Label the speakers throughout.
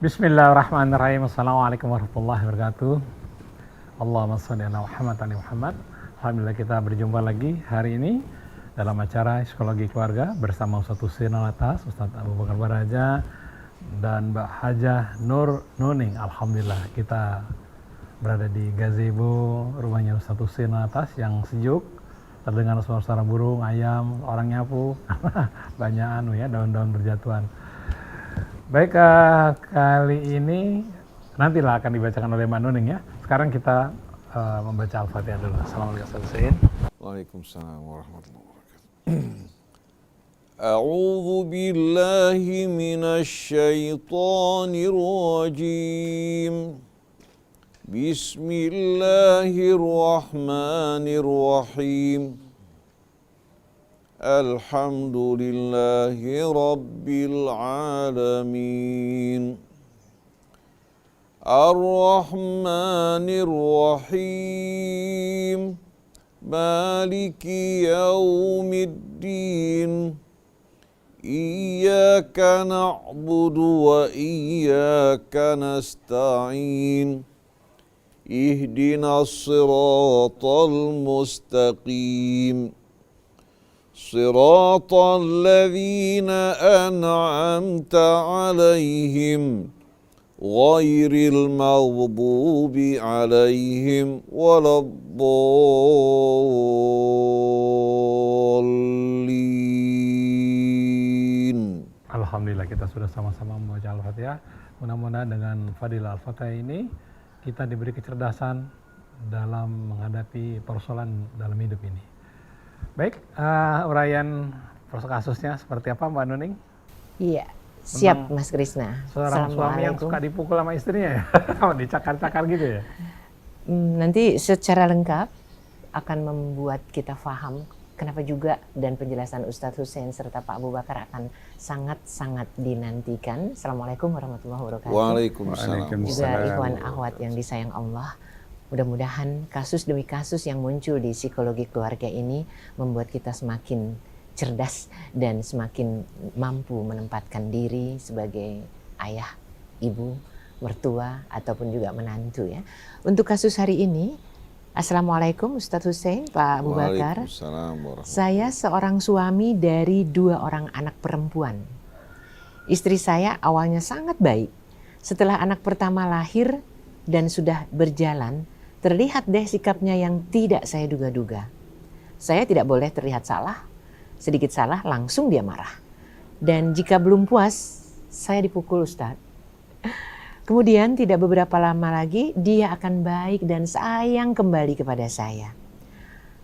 Speaker 1: Bismillahirrahmanirrahim. Assalamualaikum warahmatullahi wabarakatuh. Allahumma sholli ala Muhammad wa ali Muhammad. Alhamdulillah kita berjumpa lagi hari ini dalam acara Psikologi Keluarga bersama Ustadz Husein Alatas, Ustadz Abu Bakar Baraja, dan Mbak Hajah Nur Nuning. Alhamdulillah kita berada di gazebo rumahnya Ustadz Husein Alatas yang sejuk. Terdengar suara-suara burung, ayam, orang nyapu, banyak daun-daun berjatuhan. Baik, kali ini nantilah akan dibacakan oleh Mbak Nuning ya. Sekarang kita membaca Al-Fatihah dulu. Assalamualaikum warahmatullahi wabarakatuh.
Speaker 2: Waalaikumsalam warahmatullahi wabarakatuh. A'udzu billahi minasy syaithanir rajim. Bismillahirrahmanirrahim. Alhamdulillahi Rabbil Alamin. Ar-Rahmanir Rahim. Maliki Yaumiddin. Iyyaka na'budu wa iyyaka nasta'in. Ihdinas siratal mustaqim. صراط الذين أنعمت عليهم غير المغضوب عليهم ولا الضالين.
Speaker 1: Alhamdulillah kita sudah sama-sama membaca Al-Fatihah. Mudah-mudahan dengan Fadilah Al-Fatihah ini kita diberi kecerdasan dalam menghadapi persoalan dalam hidup ini. Baik, uraian kasusnya seperti apa Mbak Nuning?
Speaker 3: Iya, siap Mas Krisna.
Speaker 1: Seorang suami yang suka dipukul sama istrinya ya? Dicakar-cakar gitu ya?
Speaker 3: Nanti secara lengkap akan membuat kita paham kenapa juga, dan penjelasan Ustadz Husein serta Pak Abu Bakar akan sangat-sangat dinantikan. Assalamualaikum warahmatullahi wabarakatuh.
Speaker 2: Waalaikumsalam.
Speaker 3: Juga ikhwan akhwat yang disayang Allah. Mudah-mudahan kasus demi kasus yang muncul di psikologi keluarga ini membuat kita semakin cerdas dan semakin mampu menempatkan diri sebagai ayah, ibu, mertua, ataupun juga menantu ya. Untuk kasus hari ini, Assalamualaikum Ustadz Husein, Pak Abu Bakar. Saya seorang suami dari 2 orang anak perempuan. Istri saya awalnya sangat baik. Setelah anak pertama lahir dan sudah berjalan, terlihat deh sikapnya yang tidak saya duga-duga. Saya tidak boleh terlihat salah, sedikit salah langsung dia marah. Dan jika belum puas, saya dipukul Ustadz. Kemudian tidak beberapa lama lagi dia akan baik dan sayang kembali kepada saya.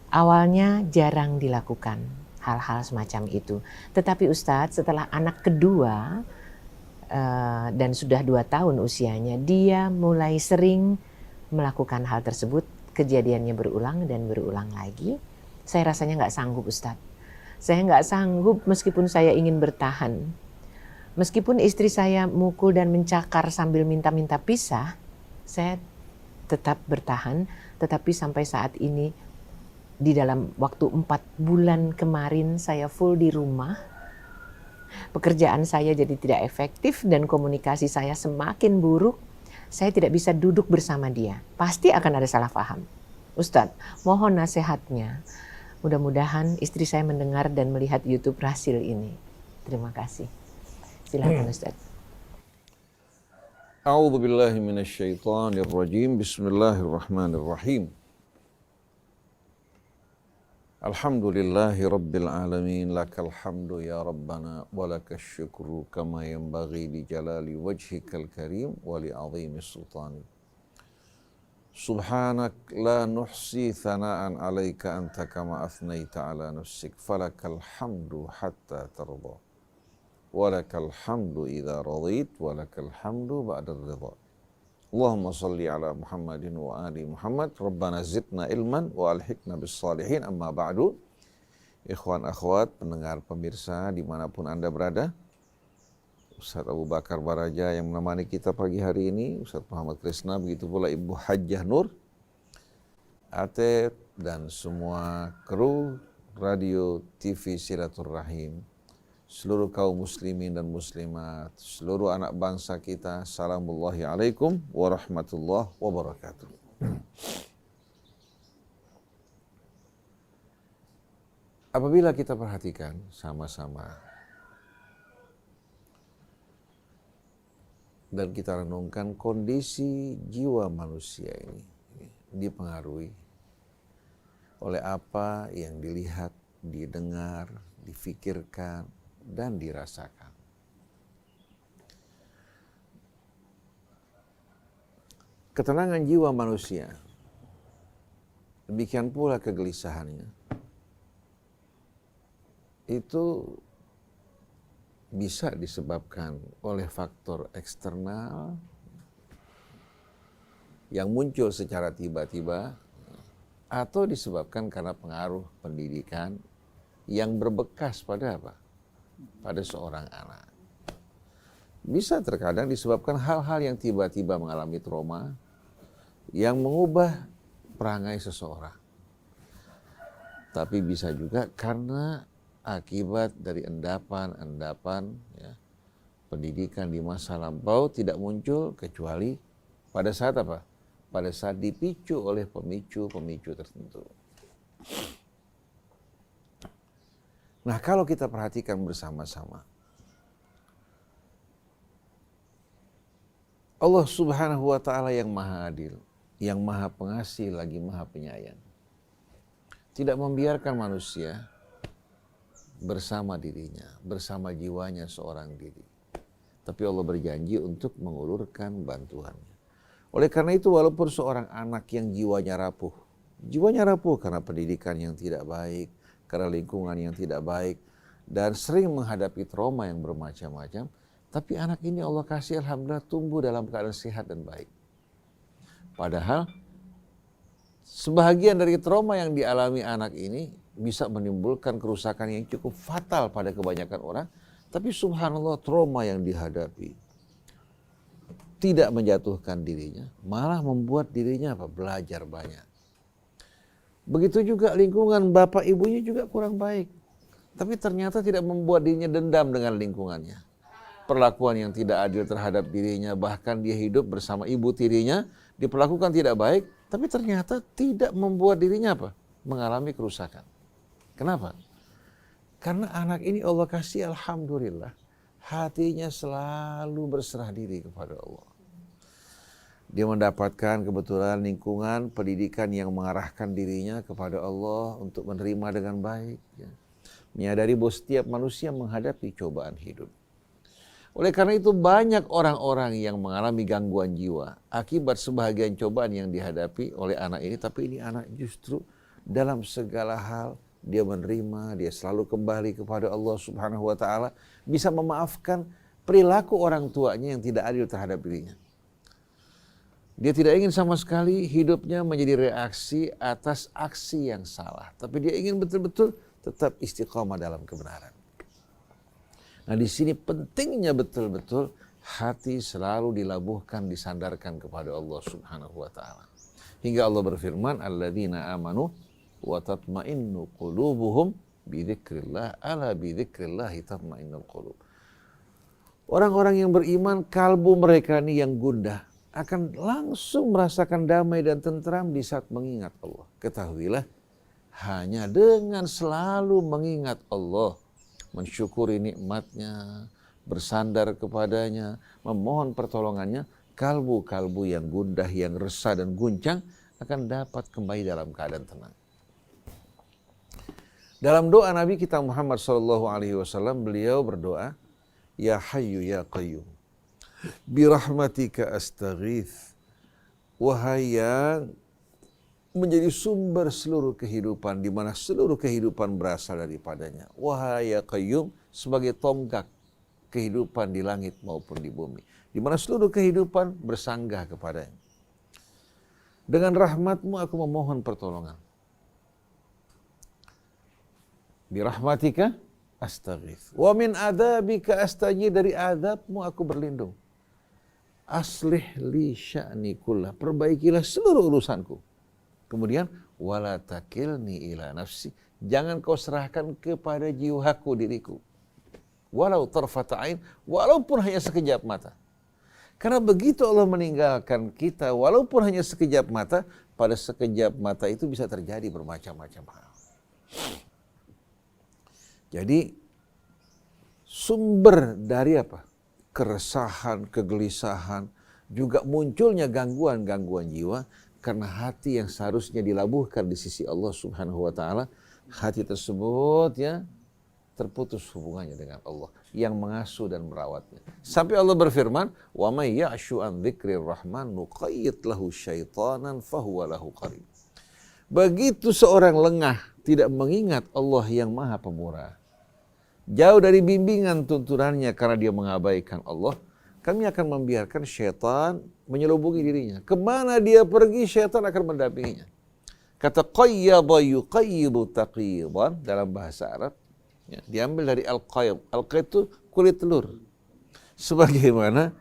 Speaker 3: Awalnya jarang dilakukan hal-hal semacam itu. Tetapi Ustadz setelah anak kedua dan sudah 2 tahun usianya, dia mulai sering melakukan hal tersebut. Kejadiannya berulang dan berulang lagi. Saya rasanya nggak sanggup Ustadz. Saya nggak sanggup meskipun saya ingin bertahan. Meskipun istri saya mukul dan mencakar sambil minta-minta pisah, saya tetap bertahan. Tetapi sampai saat ini, di dalam waktu 4 bulan kemarin saya full di rumah. Pekerjaan saya jadi tidak efektif dan komunikasi saya semakin buruk. Saya tidak bisa duduk bersama dia. Pasti akan ada salah paham. Ustadz, mohon nasihatnya. Mudah-mudahan istri saya mendengar dan melihat YouTube Rasil ini. Terima kasih. Silakan Ustadz.
Speaker 2: A'udzu billahi minasy syaithanir rajim. Bismillahirrahmanirrahim. Alhamdulillahi Rabbil Alamin, lakal hamdu ya Rabbana, walakas syukru kama yanbaghi li jalali wajhikal karim wa li azimi sultani. Subhanak la nuhsi thana'an alaika anta kama athnaita ala nafsik, falakal hamdu hatta tarda, walakal hamdu idha radit, walakal hamdu ba'da ridha. Allahumma salli ala Muhammadin wa ali Muhammad. Rabbana zidna ilman wa alhiqna bis salihin. Amma ba'du. Ikhwan akhwat, pendengar pemirsa dimanapun Anda berada, Ustadz Abu Bakar Baraja yang menemani kita pagi hari ini, Ustadz Muhammad Krisna, begitu pula Ibu Hajah Nur, Atep, dan semua kru Radio TV Silaturrahim seluruh kaum muslimin dan muslimat, seluruh anak bangsa kita. Assalamullahi alaikum warahmatullahi wabarakatuh. Apabila kita perhatikan sama-sama dan kita renungkan, kondisi jiwa manusia ini dipengaruhi oleh apa yang dilihat, didengar, difikirkan, dan dirasakan. Ketenangan jiwa manusia, demikian pula kegelisahannya, itu bisa disebabkan oleh faktor eksternal yang muncul secara tiba-tiba, atau disebabkan karena pengaruh pendidikan yang berbekas pada apa? Pada seorang anak. Bisa terkadang disebabkan hal-hal yang tiba-tiba mengalami trauma yang mengubah perangai seseorang. Tapi bisa juga karena akibat dari endapan-endapan pendidikan di masa lampau tidak muncul kecuali pada saat apa? Pada saat dipicu oleh pemicu-pemicu tertentu. Nah, kalau kita perhatikan bersama-sama, Allah Subhanahu wa Ta'ala yang Maha Adil, yang Maha Pengasih lagi Maha Penyayang, tidak membiarkan manusia bersama dirinya, bersama jiwanya seorang diri. Tapi Allah berjanji untuk mengulurkan bantuannya. Oleh karena itu, walaupun seorang anak yang jiwanya rapuh karena pendidikan yang tidak baik, karena lingkungan yang tidak baik, dan sering menghadapi trauma yang bermacam-macam, tapi anak ini Allah kasih alhamdulillah tumbuh dalam keadaan sehat dan baik. Padahal sebahagian dari trauma yang dialami anak ini bisa menimbulkan kerusakan yang cukup fatal pada kebanyakan orang, tapi subhanallah trauma yang dihadapi tidak menjatuhkan dirinya, malah membuat dirinya belajar banyak. Begitu juga lingkungan bapak ibunya juga kurang baik, tapi ternyata tidak membuat dirinya dendam dengan lingkungannya. Perlakuan yang tidak adil terhadap dirinya, bahkan dia hidup bersama ibu tirinya, diperlakukan tidak baik, tapi ternyata tidak membuat dirinya mengalami kerusakan. Kenapa? Karena anak ini Allah kasih alhamdulillah, hatinya selalu berserah diri kepada Allah. Dia mendapatkan kebetulan lingkungan pendidikan yang mengarahkan dirinya kepada Allah untuk menerima dengan baik. Menyadari bahwa setiap manusia menghadapi cobaan hidup. Oleh karena itu banyak orang-orang yang mengalami gangguan jiwa akibat sebahagian cobaan yang dihadapi oleh anak ini. Tapi ini anak justru dalam segala hal dia menerima, dia selalu kembali kepada Allah Subhanahu wa Ta'ala, bisa memaafkan perilaku orang tuanya yang tidak adil terhadap dirinya. Dia tidak ingin sama sekali hidupnya menjadi reaksi atas aksi yang salah, tapi dia ingin betul-betul tetap istiqamah dalam kebenaran. Nah, di sini pentingnya betul-betul hati selalu dilabuhkan, disandarkan kepada Allah Subhanahu wa Ta'ala. Hingga Allah berfirman, alladzina amanu wa tatma'innu qulubuhum bidzikrillah, ala bidzikrillah tatma'innul qulub. Orang-orang yang beriman, kalbu mereka ini yang gundah akan langsung merasakan damai dan tentram di saat mengingat Allah. Ketahuilah, hanya dengan selalu mengingat Allah, mensyukuri nikmatnya, bersandar kepadanya, memohon pertolongannya, kalbu-kalbu yang gundah, yang resah dan guncang akan dapat kembali dalam keadaan tenang. Dalam doa Nabi kita Muhammad SAW, beliau berdoa, Ya Hayyu Ya Qayyum, birahmatika astaghith, wahai yang menjadi sumber seluruh kehidupan, di mana seluruh kehidupan berasal daripadanya. Wahai Ya Qayyum, sebagai tonggak kehidupan di langit maupun di bumi, di mana seluruh kehidupan bersanggah kepadanya. Dengan rahmatmu aku memohon pertolongan. Birahmatika astaghith. Wa min adzabika astajir, dari azabmu aku berlindung. Aslih li sya'ni kullah, perbaikilah seluruh urusanku. Kemudian wala takilni ila nafsi, jangan kau serahkan kepada jiwaku, diriku. walau tarfata ain, walaupun hanya sekejap mata. Karena begitu Allah meninggalkan kita, walaupun hanya sekejap mata, pada sekejap mata itu bisa terjadi bermacam-macam hal. Jadi sumber dari apa? Keresahan, kegelisahan, juga munculnya gangguan-gangguan jiwa karena hati yang seharusnya dilabuhkan di sisi Allah Subhanahu wa taala, hati tersebut ya terputus hubungannya dengan Allah yang mengasuh dan merawatnya. Sampai Allah berfirman, "Wa may ya'shu an dzikrir rahman nuqayyid lahu syaitanan fahuwa lahu qarin." Begitu seorang lengah tidak mengingat Allah yang Maha Pemurah, jauh dari bimbingan tuntunannya karena dia mengabaikan Allah, kami akan membiarkan syaitan menyelubungi dirinya. Kemana dia pergi, syaitan akan mendampinginya. Kata qayyada yuqayyidu taqiyadan dalam bahasa Arab, ya, diambil dari al-qayyad. Al-qayyad itu kulit telur. Sebagaimana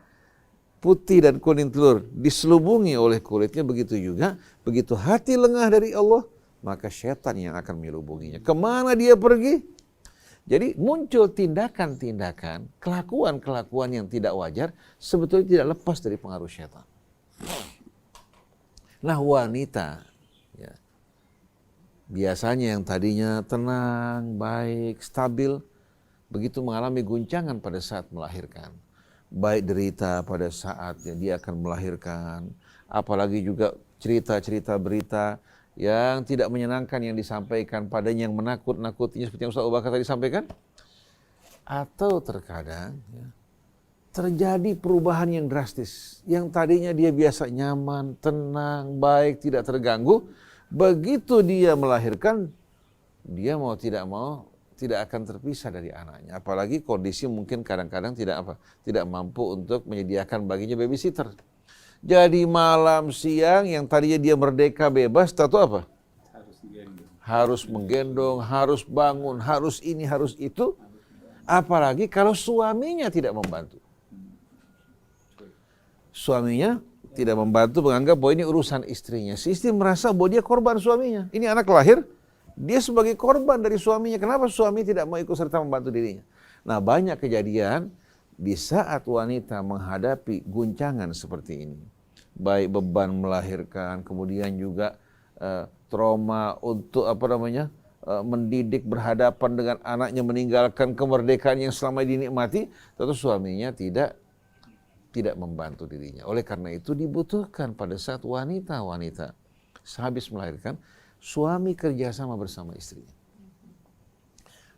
Speaker 2: putih dan kuning telur diselubungi oleh kulitnya, begitu juga, begitu hati lengah dari Allah, maka syaitan yang akan menyelubunginya. Kemana dia pergi? Jadi muncul tindakan-tindakan, kelakuan-kelakuan yang tidak wajar, sebetulnya tidak lepas dari pengaruh syaitan. Nah wanita, ya, biasanya yang tadinya tenang, baik, stabil, begitu mengalami guncangan pada saat melahirkan. Baik derita pada saat dia akan melahirkan, apalagi juga cerita-cerita berita yang tidak menyenangkan yang disampaikan padanya, yang menakut-nakutinya seperti yang Ustaz Abu Bakar tadi sampaikan. Atau terkadang ya, terjadi perubahan yang drastis. Yang tadinya dia biasa nyaman, tenang, baik, tidak terganggu. Begitu dia melahirkan, dia mau tidak akan terpisah dari anaknya. Apalagi kondisi mungkin kadang-kadang tidak mampu untuk menyediakan baginya babysitter. Jadi malam siang yang tadinya dia merdeka bebas, tahu apa? Harus menggendong, harus bangun, harus ini, harus itu. Apalagi kalau suaminya tidak membantu. Suaminya tidak membantu, menganggap bahwa ini urusan istrinya. Si istri merasa bahwa dia korban suaminya. Ini anak lahir, dia sebagai korban dari suaminya. Kenapa suami tidak mau ikut serta membantu dirinya? Nah banyak kejadian di saat wanita menghadapi guncangan seperti ini, baik beban melahirkan, kemudian juga trauma untuk mendidik, berhadapan dengan anaknya, meninggalkan kemerdekaan yang selama dinikmati, tentu suaminya tidak membantu dirinya. Oleh karena itu dibutuhkan pada saat wanita sehabis melahirkan, suami kerjasama bersama istrinya,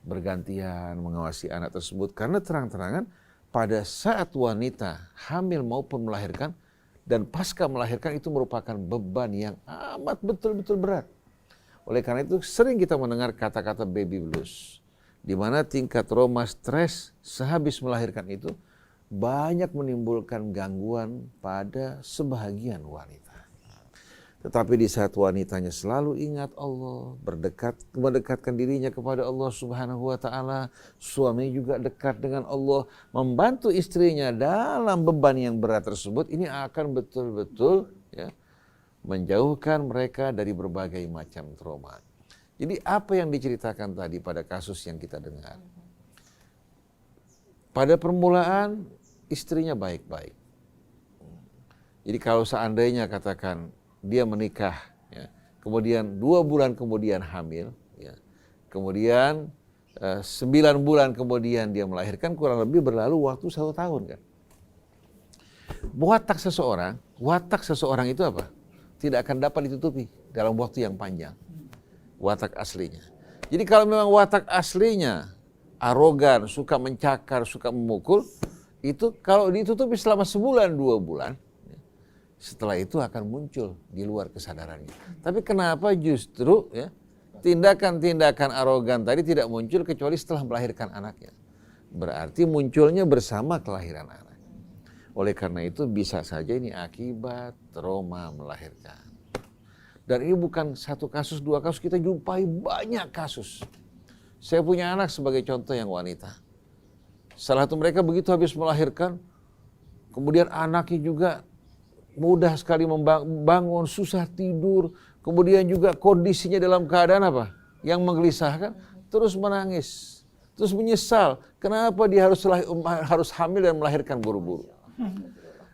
Speaker 2: bergantian mengawasi anak tersebut, karena terang-terangan pada saat wanita hamil maupun melahirkan dan pasca melahirkan itu merupakan beban yang amat betul-betul berat. Oleh karena itu sering kita mendengar kata-kata baby blues, di mana tingkat trauma stres sehabis melahirkan itu banyak menimbulkan gangguan pada sebahagian wanita. Tetapi di saat wanitanya selalu ingat Allah, mendekatkan dirinya kepada Allah Subhanahu wa taala, suami juga dekat dengan Allah, membantu istrinya dalam beban yang berat tersebut, ini akan betul-betul ya, menjauhkan mereka dari berbagai macam trauma. Jadi apa yang diceritakan tadi pada kasus yang kita dengar, pada permulaan istrinya baik-baik. Jadi kalau seandainya katakan dia menikah, ya, kemudian 2 bulan kemudian hamil, ya, kemudian 9 bulan kemudian dia melahirkan, kurang lebih berlalu waktu 1 tahun kan. Watak seseorang itu apa? Tidak akan dapat ditutupi dalam waktu yang panjang. Watak aslinya. Jadi kalau memang watak aslinya arogan, suka mencakar, suka memukul, itu kalau ditutupi selama 1 bulan 2 bulan, setelah itu akan muncul di luar kesadarannya. Tapi kenapa justru ya, tindakan-tindakan arogan tadi tidak muncul kecuali setelah melahirkan anaknya? Berarti munculnya bersama kelahiran anak. Oleh karena itu bisa saja ini akibat trauma melahirkan. Dan ini bukan 1 kasus, 2 kasus, kita jumpai banyak kasus. Saya punya anak sebagai contoh yang wanita. Salah satu mereka begitu habis melahirkan, kemudian anaknya juga mudah sekali membangun, susah tidur, kemudian juga kondisinya dalam keadaan apa? Yang menggelisahkan, terus menangis. terus menyesal kenapa dia harus hamil dan melahirkan buru-buru.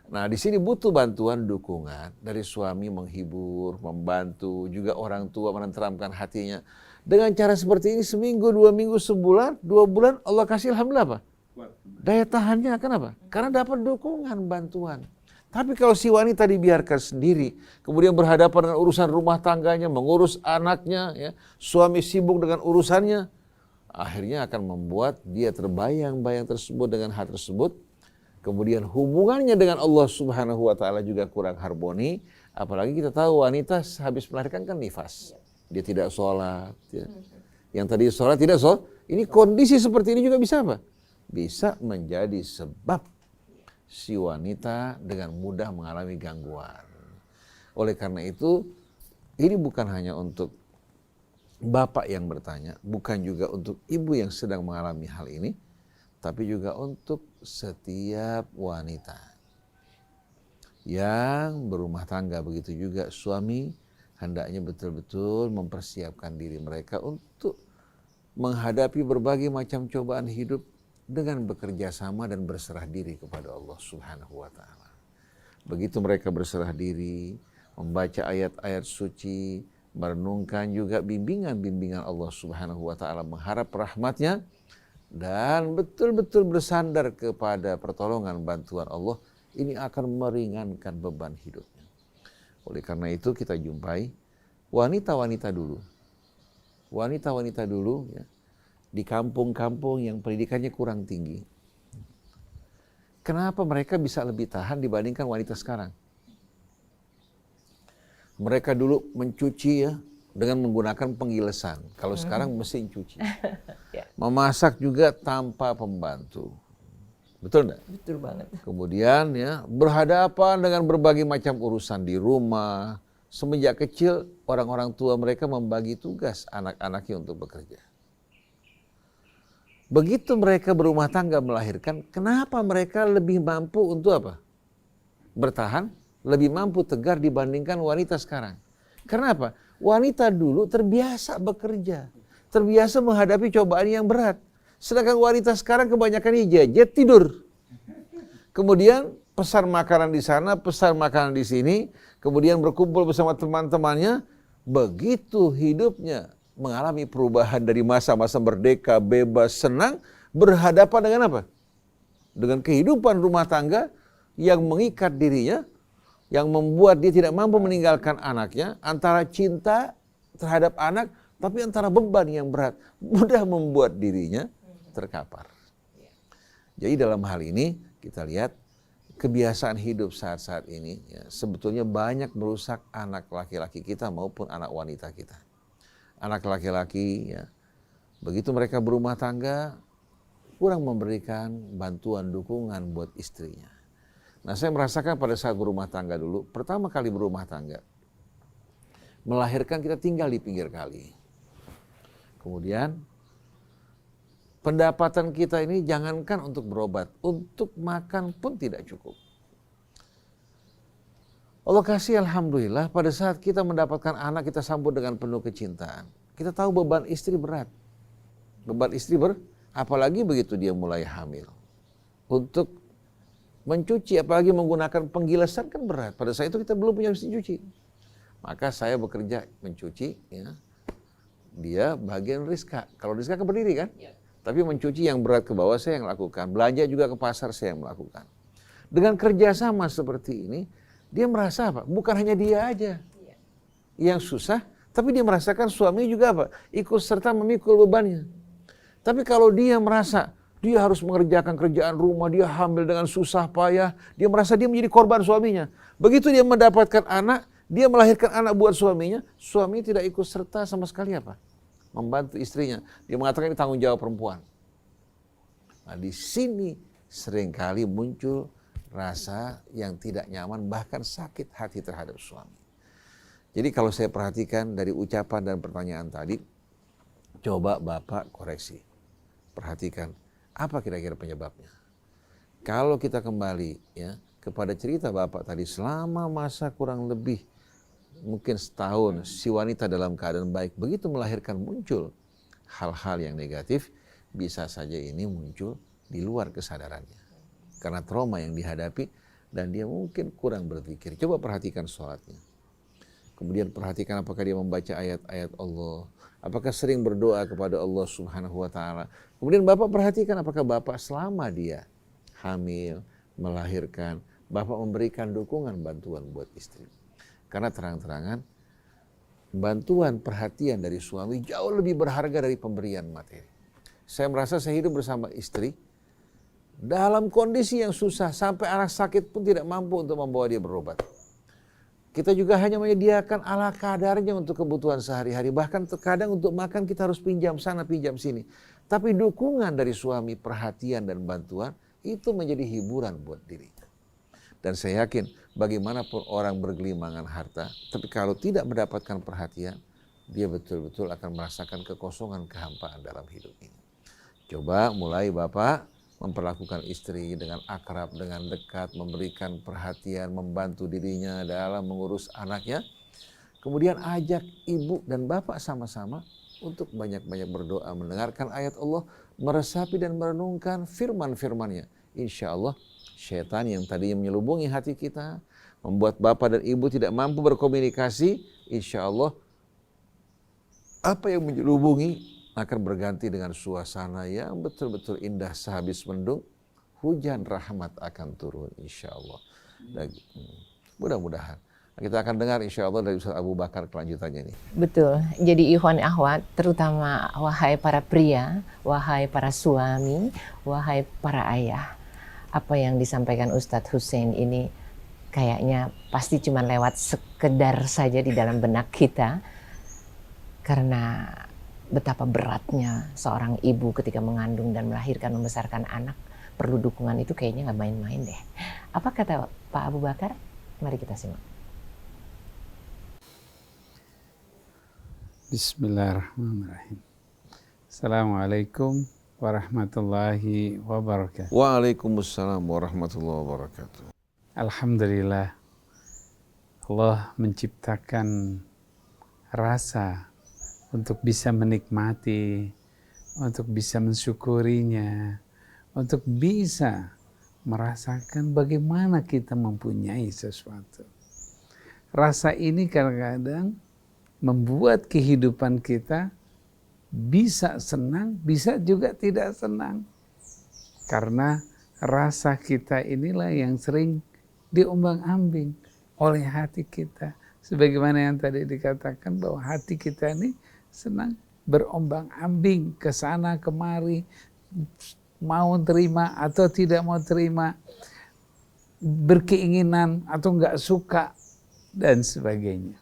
Speaker 2: Nah, di sini butuh bantuan, dukungan dari suami, menghibur, membantu, juga orang tua menenteramkan hatinya. Dengan cara seperti ini seminggu, 2 minggu, sebulan, 2 bulan, Allah kasih alhamdulillah apa? Daya tahannya akan apa? Karena dapat dukungan, bantuan. Tapi kalau si wanita dibiarkan sendiri, kemudian berhadapan dengan urusan rumah tangganya, mengurus anaknya, ya, suami sibuk dengan urusannya, akhirnya akan membuat dia terbayang-bayang tersebut dengan hal tersebut. Kemudian hubungannya dengan Allah Subhanahu wa Ta'ala juga kurang harmoni. Apalagi kita tahu wanita habis melahirkan kan nifas. Dia tidak sholat. Ya. Yang tadi sholat tidak sholat. Ini kondisi seperti ini juga bisa apa? Bisa menjadi sebab si wanita dengan mudah mengalami gangguan. Oleh karena itu, ini bukan hanya untuk bapak yang bertanya, bukan juga untuk ibu yang sedang mengalami hal ini, tapi juga untuk setiap wanita yang berumah tangga. Begitu juga suami hendaknya betul-betul mempersiapkan diri mereka untuk menghadapi berbagai macam cobaan hidup dengan bekerja sama dan berserah diri kepada Allah Subhanahu wa Ta'ala. Begitu mereka berserah diri, membaca ayat-ayat suci, merenungkan juga bimbingan-bimbingan Allah Subhanahu wa Ta'ala, mengharap rahmatnya, dan betul-betul bersandar kepada pertolongan bantuan Allah, ini akan meringankan beban hidupnya. Oleh karena itu kita jumpai wanita-wanita dulu ya, di kampung-kampung yang pendidikannya kurang tinggi. Kenapa mereka bisa lebih tahan dibandingkan wanita sekarang? Mereka dulu mencuci ya, dengan menggunakan penggilesan. Kalau sekarang mesin cuci. Memasak juga tanpa pembantu. Betul enggak?
Speaker 3: Betul banget.
Speaker 2: Kemudian ya, berhadapan dengan berbagai macam urusan di rumah. Semenjak kecil orang-orang tua mereka membagi tugas anak-anaknya untuk bekerja. Begitu mereka berumah tangga melahirkan, kenapa mereka lebih mampu untuk apa? Bertahan, lebih mampu tegar dibandingkan wanita sekarang. Karena apa? Wanita dulu terbiasa bekerja, terbiasa menghadapi cobaan yang berat. Sedangkan wanita sekarang kebanyakan gadget, tidur. Kemudian pesan makanan di sana, pesan makanan di sini, kemudian berkumpul bersama teman-temannya. Begitu hidupnya mengalami perubahan dari masa-masa merdeka, bebas, senang, berhadapan dengan apa? Dengan kehidupan rumah tangga yang mengikat dirinya, yang membuat dia tidak mampu meninggalkan anaknya, antara cinta terhadap anak, tapi antara beban yang berat, mudah membuat dirinya terkapar. Jadi dalam hal ini kita lihat kebiasaan hidup saat-saat ini ya, sebetulnya banyak merusak anak laki-laki kita maupun anak wanita kita. Anak laki-laki ya, begitu mereka berumah tangga, kurang memberikan bantuan dukungan buat istrinya. Nah, saya merasakan pada saat berumah tangga dulu, pertama kali berumah tangga, melahirkan kita tinggal di pinggir kali. Kemudian, pendapatan kita ini jangankan untuk berobat, untuk makan pun tidak cukup. Allah kasih alhamdulillah pada saat kita mendapatkan anak, kita sambut dengan penuh kecintaan. Kita tahu beban istri berat. Beban istri apalagi begitu dia mulai hamil. Untuk mencuci, apalagi menggunakan penggilesan kan berat. Pada saat itu kita belum punya mesin cuci. Maka saya bekerja mencuci, ya. Dia bagian Rizka. Kalau Rizka kan berdiri kan? Ya. Tapi mencuci yang berat ke bawah saya yang lakukan. Belanja juga ke pasar saya yang melakukan. Dengan kerjasama seperti ini, dia merasa apa? Bukan hanya dia aja yang susah, tapi dia merasakan suami juga apa? Ikut serta memikul bebannya. Tapi kalau dia merasa dia harus mengerjakan kerjaan rumah, dia hamil dengan susah payah, dia merasa dia menjadi korban suaminya. Begitu dia mendapatkan anak, dia melahirkan anak buat suaminya, suami tidak ikut serta sama sekali apa? Membantu istrinya. Dia mengatakan ini tanggung jawab perempuan. Nah, di sini seringkali muncul rasa yang tidak nyaman, bahkan sakit hati terhadap suami. Jadi kalau saya perhatikan dari ucapan dan pertanyaan tadi, coba Bapak koreksi. Perhatikan. Apa kira-kira penyebabnya? Kalau kita kembali ya kepada cerita Bapak tadi, selama masa kurang lebih mungkin setahun si wanita dalam keadaan baik, begitu melahirkan muncul hal-hal yang negatif, bisa saja ini muncul di luar kesadarannya. Karena trauma yang dihadapi dan dia mungkin kurang berzikir. Coba perhatikan sholatnya. Kemudian perhatikan apakah dia membaca ayat-ayat Allah. Apakah sering berdoa kepada Allah Subhanahu wa Ta'ala. Kemudian Bapak perhatikan apakah Bapak selama dia hamil, melahirkan, Bapak memberikan dukungan bantuan buat istri. Karena terang-terangan bantuan perhatian dari suami jauh lebih berharga dari pemberian materi. Saya merasa saya hidup bersama istri dalam kondisi yang susah sampai anak sakit pun tidak mampu untuk membawa dia berobat. Kita juga hanya menyediakan ala kadarnya untuk kebutuhan sehari-hari. Bahkan terkadang untuk makan kita harus pinjam sana, pinjam sini. Tapi dukungan dari suami, perhatian dan bantuan itu menjadi hiburan buat dirinya. Dan saya yakin bagaimanapun orang bergelimangan harta, tapi kalau tidak mendapatkan perhatian, dia betul-betul akan merasakan kekosongan, kehampaan dalam hidup ini. Coba mulai Bapak memperlakukan istri dengan akrab, dengan dekat, memberikan perhatian, membantu dirinya dalam mengurus anaknya. Kemudian ajak ibu dan bapak sama-sama untuk banyak-banyak berdoa, mendengarkan ayat Allah, meresapi dan merenungkan firman-firmannya. Insya Allah syaitan yang tadinya menyelubungi hati kita, membuat bapak dan ibu tidak mampu berkomunikasi, insya Allah apa yang menyelubungi akan berganti dengan suasana yang betul-betul indah sehabis mendung, hujan rahmat akan turun insya Allah. Mudah-mudahan kita akan dengar insya Allah dari Ustaz Abu Bakar kelanjutannya ini.
Speaker 3: Betul, jadi ikhwan akhwat, terutama wahai para pria, wahai para suami, wahai para ayah, apa yang disampaikan Ustadz Hussein ini kayaknya pasti cuma lewat sekedar saja di dalam benak kita, karena betapa beratnya seorang ibu ketika mengandung dan melahirkan, membesarkan anak. Perlu dukungan itu kayaknya nggak main-main deh. Apa kata Pak Abu Bakar? Mari kita simak.
Speaker 4: Bismillahirrahmanirrahim. Assalamualaikum warahmatullahi wabarakatuh.
Speaker 2: Waalaikumsalam warahmatullahi wabarakatuh.
Speaker 4: Alhamdulillah, Allah menciptakan rasa untuk bisa menikmati, untuk bisa mensyukurinya, untuk bisa merasakan bagaimana kita mempunyai sesuatu. Rasa ini kadang-kadang membuat kehidupan kita bisa senang, bisa juga tidak senang. Karena rasa kita inilah yang sering diombang-ambing oleh hati kita. Sebagaimana yang tadi dikatakan bahwa hati kita ini senang berombang-ambing ke sana kemari, mau terima atau tidak mau terima, berkeinginan atau enggak suka dan sebagainya.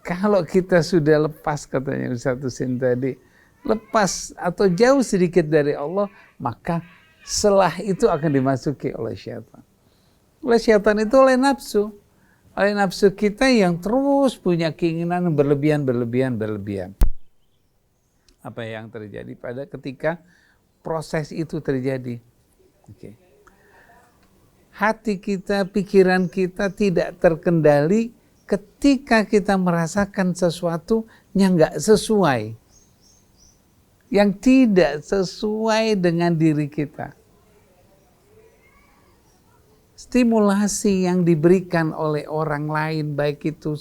Speaker 4: Kalau kita sudah lepas, katanya Ustaz Husin tadi, lepas atau jauh sedikit dari Allah, maka selah itu akan dimasuki oleh syaitan. Oleh syaitan itu oleh nafsu. Oleh nafsu kita yang terus punya keinginan berlebihan. Apa yang terjadi pada ketika proses itu terjadi? Okay. Hati kita, pikiran kita tidak terkendali ketika kita merasakan sesuatu yang nggak sesuai, yang tidak sesuai dengan diri kita. Stimulasi yang diberikan oleh orang lain, baik itu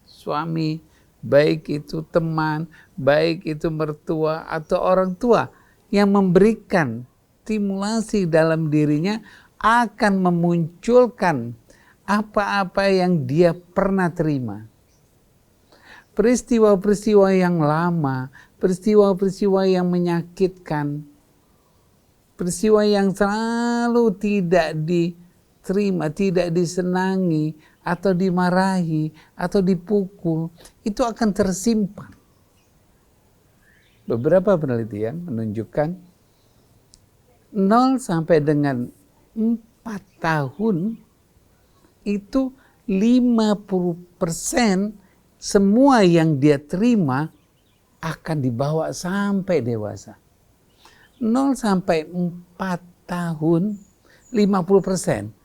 Speaker 4: suami, baik itu teman, baik itu mertua atau orang tua, yang memberikan stimulasi dalam dirinya akan memunculkan apa-apa yang dia pernah terima. Peristiwa-peristiwa yang lama, peristiwa-peristiwa yang menyakitkan, peristiwa yang selalu tidak diterima, tidak disenangi, atau dimarahi, atau dipukul, itu akan tersimpan. Beberapa penelitian menunjukkan 0 sampai dengan 4 tahun itu 50% semua yang dia terima akan dibawa sampai dewasa. 0 sampai 4 tahun 50%.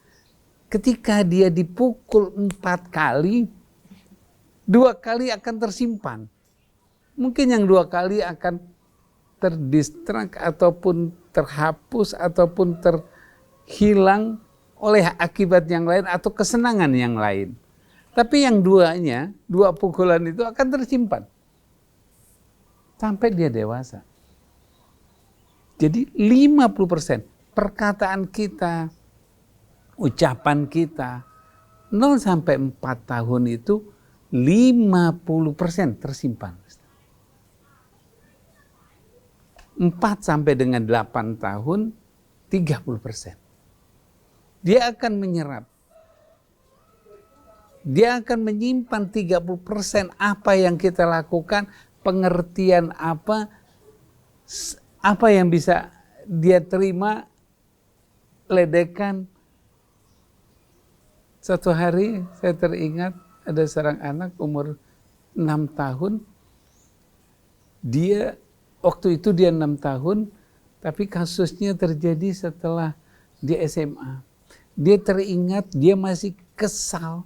Speaker 4: Ketika dia dipukul 4 kali, 2 kali akan tersimpan. Mungkin yang 2 kali akan terdistrak ataupun terhapus ataupun terhilang oleh akibat yang lain atau kesenangan yang lain. Tapi yang duanya, dua pukulan itu akan tersimpan sampai dia dewasa. Jadi 50% perkataan kita, ucapan kita 0 sampai 4 tahun itu 50% tersimpan. 4 sampai dengan 8 tahun 30%. Dia akan menyerap. Dia akan menyimpan 30% apa yang kita lakukan, pengertian apa yang bisa dia terima, ledekan. Satu hari saya teringat ada seorang anak umur 6 tahun. Waktu itu dia 6 tahun, tapi kasusnya terjadi setelah dia SMA. Dia teringat dia masih kesal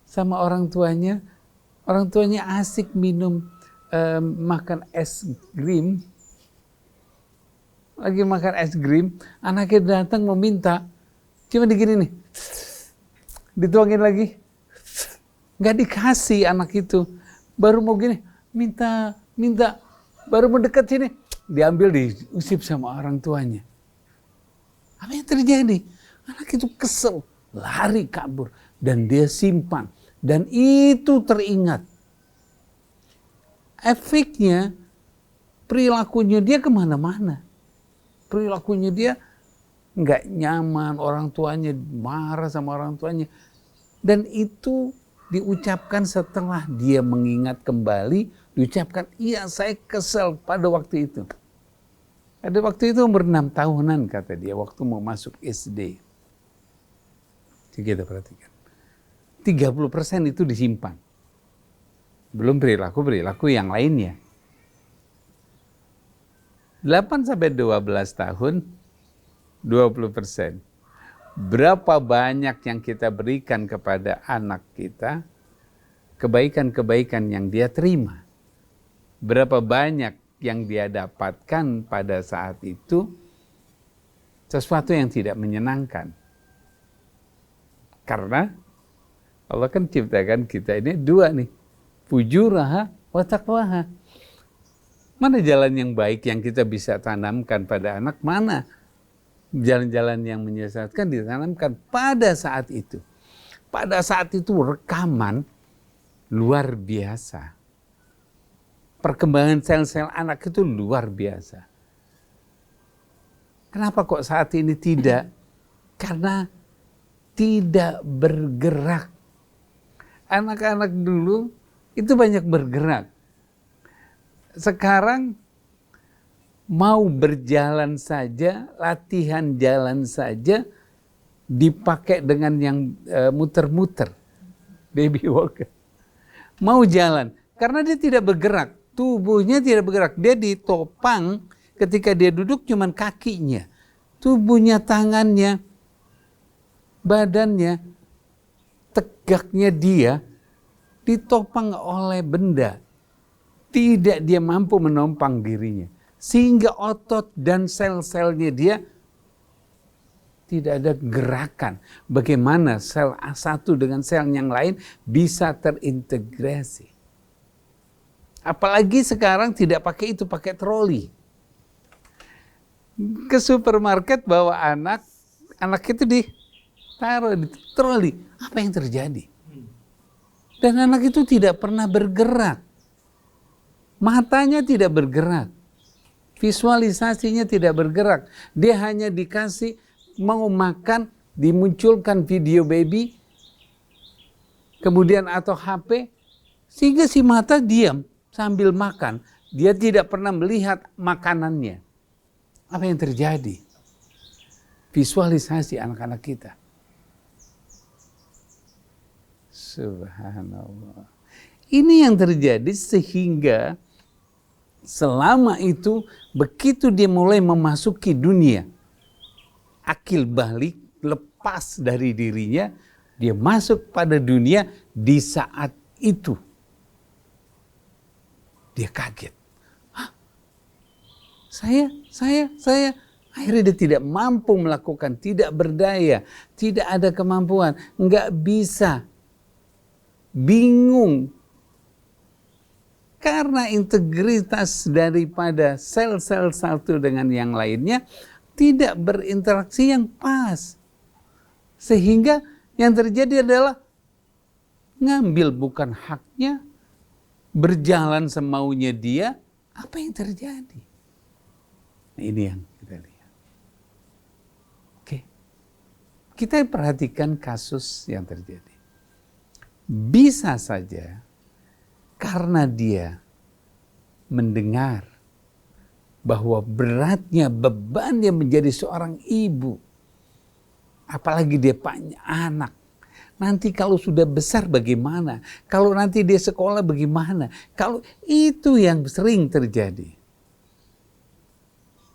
Speaker 4: sama orang tuanya. Orang tuanya asik minum, makan es krim. Lagi makan es krim, anaknya datang mau minta, cuma digini nih, dituangin lagi, nggak dikasih anak itu, baru mau gini, minta, baru mau dekat sini, diambil diusip sama orang tuanya. Apa yang terjadi? Anak itu kesel, lari kabur, dan dia simpan, dan itu teringat. Efeknya, perilakunya dia kemana-mana. Perilakunya dia nggak nyaman, orang tuanya marah sama orang tuanya. Dan itu diucapkan setelah dia mengingat kembali, diucapkan, iya saya kesel pada waktu itu. Pada waktu itu umur 6 tahunan kata dia, waktu mau masuk SD. Jadi kita perhatikan. 30% itu disimpan. Belum perilaku yang lainnya. 8 sampai 12 tahun, 20%. Berapa banyak yang kita berikan kepada anak kita, kebaikan-kebaikan yang dia terima. Berapa banyak yang dia dapatkan pada saat itu, sesuatu yang tidak menyenangkan. Karena Allah kan ciptakan kita ini dua nih, fujuraha wa taqwaha. Mana jalan yang baik yang kita bisa tanamkan pada anak? Mana jalan-jalan yang menyesatkan ditanamkan pada saat itu. Pada saat itu rekaman luar biasa. Perkembangan sel-sel anak itu luar biasa. Kenapa kok saat ini tidak? Karena tidak bergerak. Anak-anak dulu itu banyak bergerak. Sekarang mau berjalan saja, latihan jalan saja, dipakai dengan yang muter-muter, baby walker. Mau jalan, karena dia tidak bergerak, tubuhnya tidak bergerak. Dia ditopang ketika dia duduk cuman kakinya, tubuhnya, tangannya, badannya, tegaknya dia ditopang oleh benda. Tidak dia mampu menompang dirinya. Sehingga otot dan sel-selnya dia tidak ada gerakan. Bagaimana sel satu dengan sel yang lain bisa terintegrasi. Apalagi sekarang tidak pakai itu, pakai troli. Ke supermarket bawa anak itu ditaruh di troli. Apa yang terjadi? Dan anak itu tidak pernah bergerak. Matanya tidak bergerak. Visualisasinya tidak bergerak. Dia hanya dikasih mau makan, dimunculkan video baby, kemudian atau HP, sehingga si mata diam sambil makan. Dia tidak pernah melihat makanannya. Apa yang terjadi? Visualisasi anak-anak kita. Subhanallah. Ini yang terjadi sehingga selama itu begitu dia mulai memasuki dunia, akil balik lepas dari dirinya, dia masuk pada dunia. Di saat itu dia kaget. Hah? saya. Akhirnya dia tidak mampu melakukan, tidak berdaya, tidak ada kemampuan, nggak bisa, bingung. Karena integritas daripada sel-sel satu dengan yang lainnya tidak berinteraksi yang pas. Sehingga yang terjadi adalah ngambil bukan haknya, berjalan semaunya dia, apa yang terjadi? Nah, ini yang kita lihat. Oke. Kita perhatikan kasus yang terjadi. Bisa saja karena dia mendengar bahwa beratnya bebannya menjadi seorang ibu, apalagi dia punya anak. Nanti kalau sudah besar bagaimana? Kalau nanti dia sekolah bagaimana? Kalau itu yang sering terjadi.